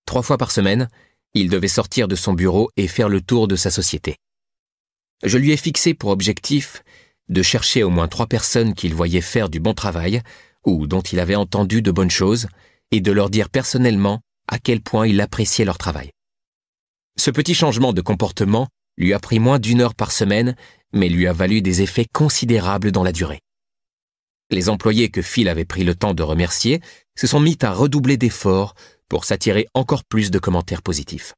3 fois par semaine, il devait sortir de son bureau et faire le tour de sa société. Je lui ai fixé pour objectif de chercher au moins 3 personnes qu'il voyait faire du bon travail ou dont il avait entendu de bonnes choses et de leur dire personnellement à quel point il appréciait leur travail. Ce petit changement de comportement lui a pris moins d'1 heure par semaine, mais lui a valu des effets considérables dans la durée. Les employés que Phil avait pris le temps de remercier se sont mis à redoubler d'efforts pour s'attirer encore plus de commentaires positifs.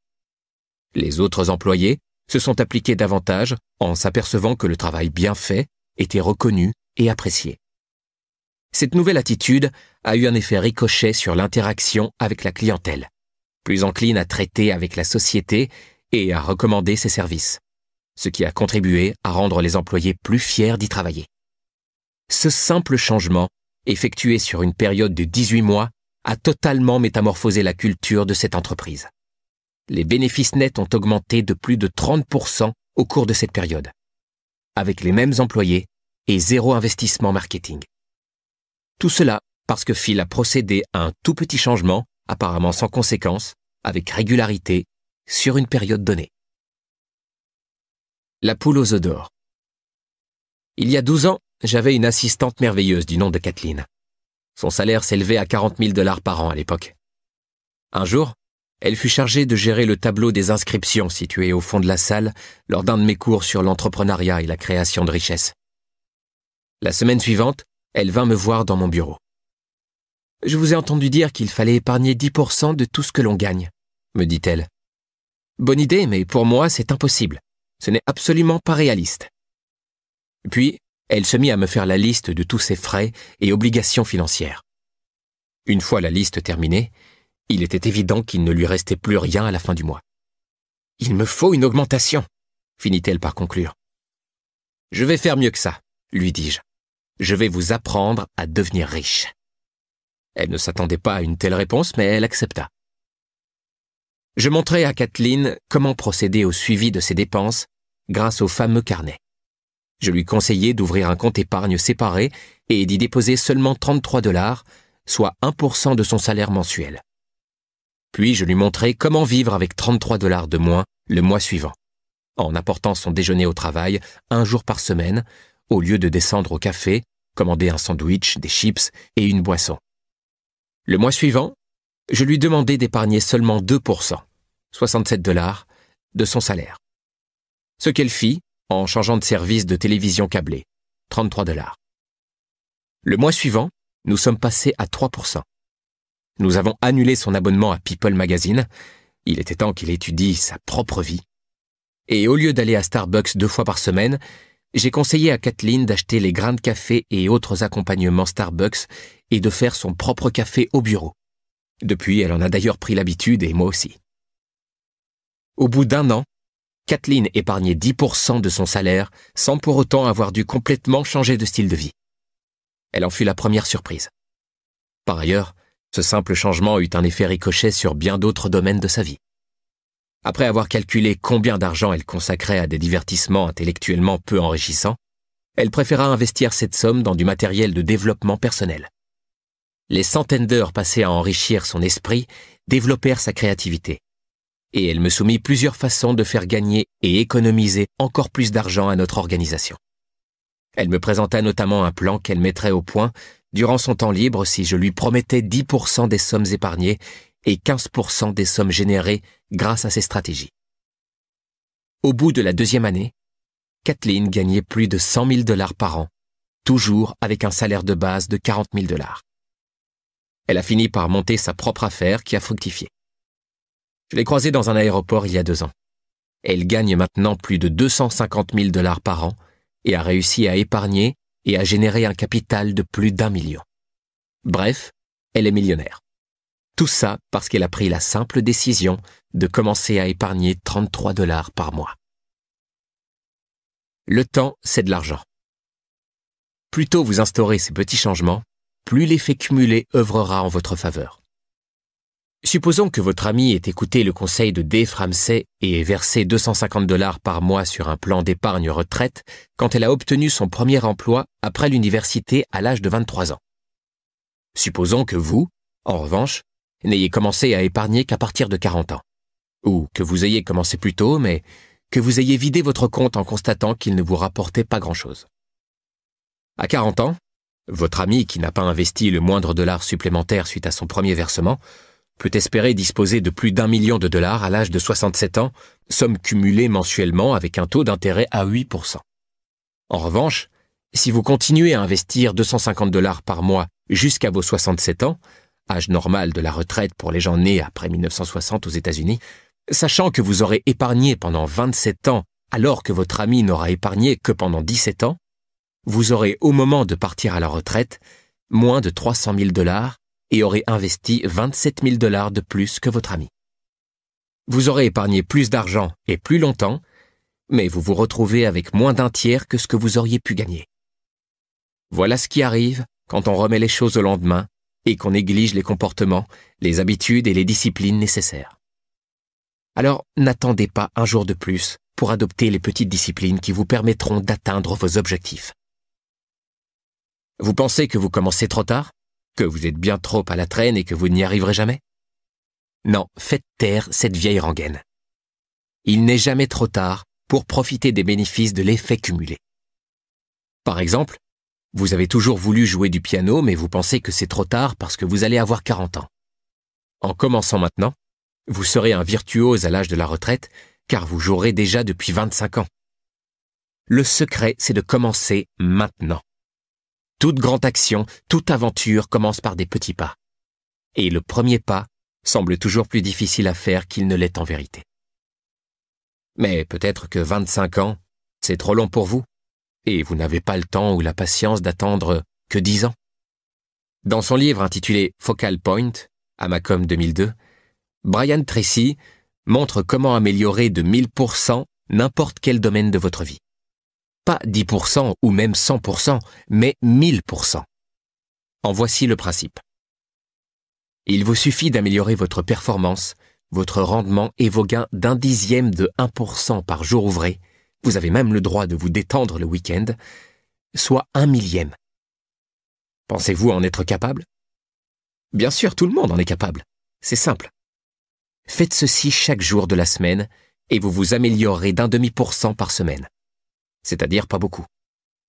Les autres employés se sont appliqués davantage en s'apercevant que le travail bien fait était reconnu et apprécié. Cette nouvelle attitude a eu un effet ricochet sur l'interaction avec la clientèle, plus encline à traiter avec la société et à recommander ses services, ce qui a contribué à rendre les employés plus fiers d'y travailler. Ce simple changement, effectué sur une période de 18 mois, a totalement métamorphosé la culture de cette entreprise. Les bénéfices nets ont augmenté de plus de 30% au cours de cette période, avec les mêmes employés et zéro investissement marketing. Tout cela parce que Phil a procédé à un tout petit changement, apparemment sans conséquence, avec régularité, sur une période donnée. La poule aux œufs d'or. Il y a 12 ans, j'avais une assistante merveilleuse du nom de Kathleen. Son salaire s'élevait à 40 000 $ par an à l'époque. Un jour, elle fut chargée de gérer le tableau des inscriptions situé au fond de la salle lors d'un de mes cours sur l'entrepreneuriat et la création de richesses. La semaine suivante, elle vint me voir dans mon bureau. « Je vous ai entendu dire qu'il fallait épargner 10% de tout ce que l'on gagne, » me dit-elle. « Bonne idée, mais pour moi, c'est impossible. Ce n'est absolument pas réaliste. » Puis, elle se mit à me faire la liste de tous ses frais et obligations financières. Une fois la liste terminée, il était évident qu'il ne lui restait plus rien à la fin du mois. « Il me faut une augmentation », finit-elle par conclure. « Je vais faire mieux que ça », lui dis-je. « Je vais vous apprendre à devenir riche. » Elle ne s'attendait pas à une telle réponse, mais elle accepta. Je montrai à Kathleen comment procéder au suivi de ses dépenses grâce au fameux carnet. Je lui conseillai d'ouvrir un compte épargne séparé et d'y déposer seulement 33 $, soit 1% de son salaire mensuel. Puis je lui montrai comment vivre avec 33 $ de moins le mois suivant, en apportant son déjeuner au travail 1 jour par semaine, au lieu de descendre au café, commander un sandwich, des chips et une boisson. Le mois suivant, je lui demandai d'épargner seulement 2%, 67 $, de son salaire. Ce qu'elle fit en changeant de service de télévision câblée, 33 $. Le mois suivant, nous sommes passés à 3%. Nous avons annulé son abonnement à People Magazine. Il était temps qu'il étudie sa propre vie. Et au lieu d'aller à Starbucks 2 fois par semaine, j'ai conseillé à Kathleen d'acheter les grains de café et autres accompagnements Starbucks et de faire son propre café au bureau. Depuis, elle en a d'ailleurs pris l'habitude et moi aussi. Au bout d'1 an, Kathleen épargnait 10% de son salaire sans pour autant avoir dû complètement changer de style de vie. Elle en fut la première surprise. Par ailleurs, ce simple changement eut un effet ricochet sur bien d'autres domaines de sa vie. Après avoir calculé combien d'argent elle consacrait à des divertissements intellectuellement peu enrichissants, elle préféra investir cette somme dans du matériel de développement personnel. Les centaines d'heures passées à enrichir son esprit développèrent sa créativité. Et elle me soumit plusieurs façons de faire gagner et économiser encore plus d'argent à notre organisation. Elle me présenta notamment un plan qu'elle mettrait au point durant son temps libre si je lui promettais 10% des sommes épargnées et 15% des sommes générées grâce à ces stratégies. Au bout de la 2e année, Kathleen gagnait plus de 100 000 $ par an, toujours avec un salaire de base de 40 000 $. Elle a fini par monter sa propre affaire qui a fructifié. Je l'ai croisée dans un aéroport il y a 2 ans. Elle gagne maintenant plus de 250 000 $ par an et a réussi à épargner et à générer un capital de plus d'1 million. Bref, elle est millionnaire. Tout ça parce qu'elle a pris la simple décision de commencer à épargner 33 $ par mois. Le temps, c'est de l'argent. Plus tôt vous instaurez ces petits changements, plus l'effet cumulé œuvrera en votre faveur. Supposons que votre ami ait écouté le conseil de Dave Ramsey et ait versé 250 $ par mois sur un plan d'épargne retraite quand elle a obtenu son premier emploi après l'université à l'âge de 23 ans. Supposons que vous, en revanche, n'ayez commencé à épargner qu'à partir de 40 ans. Ou que vous ayez commencé plus tôt, mais que vous ayez vidé votre compte en constatant qu'il ne vous rapportait pas grand-chose. À 40 ans, votre ami qui n'a pas investi le moindre dollar supplémentaire suite à son premier versement peut espérer disposer de plus d'1 million de dollars à l'âge de 67 ans, somme cumulée mensuellement avec un taux d'intérêt à 8%. En revanche, si vous continuez à investir 250 $ par mois jusqu'à vos 67 ans, âge normal de la retraite pour les gens nés après 1960 aux États-Unis, sachant que vous aurez épargné pendant 27 ans alors que votre ami n'aura épargné que pendant 17 ans, vous aurez au moment de partir à la retraite moins de 300 000 $ et aurez investi 27 000 $ de plus que votre ami. Vous aurez épargné plus d'argent et plus longtemps, mais vous vous retrouvez avec moins d'un tiers que ce que vous auriez pu gagner. Voilà ce qui arrive quand on remet les choses au lendemain et qu'on néglige les comportements, les habitudes et les disciplines nécessaires. Alors, n'attendez pas un jour de plus pour adopter les petites disciplines qui vous permettront d'atteindre vos objectifs. Vous pensez que vous commencez trop tard? Que vous êtes bien trop à la traîne et que vous n'y arriverez jamais? Non, faites taire cette vieille rengaine. Il n'est jamais trop tard pour profiter des bénéfices de l'effet cumulé. Par exemple, vous avez toujours voulu jouer du piano, mais vous pensez que c'est trop tard parce que vous allez avoir 40 ans. En commençant maintenant, vous serez un virtuose à l'âge de la retraite, car vous jouerez déjà depuis 25 ans. Le secret, c'est de commencer maintenant. Toute grande action, toute aventure commence par des petits pas. Et le premier pas semble toujours plus difficile à faire qu'il ne l'est en vérité. Mais peut-être que 25 ans, c'est trop long pour vous, et vous n'avez pas le temps ou la patience d'attendre que 10 ans. Dans son livre intitulé Focal Point, à Macomb 2002, Brian Tracy montre comment améliorer de 1000% n'importe quel domaine de votre vie. Pas 10% ou même 100%, mais 1000%. En voici le principe. Il vous suffit d'améliorer votre performance, votre rendement et vos gains d'un dixième de 1% par jour ouvré. Vous avez même le droit de vous détendre le week-end, soit 1/1000. Pensez-vous en être capable? Bien sûr, tout le monde en est capable. C'est simple. Faites ceci chaque jour de la semaine et vous vous améliorerez d'0,5% par semaine. C'est-à-dire pas beaucoup.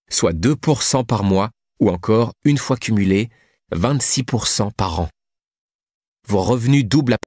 Soit 2% par mois ou encore, une fois cumulé, 26% par an. Vos revenus doublent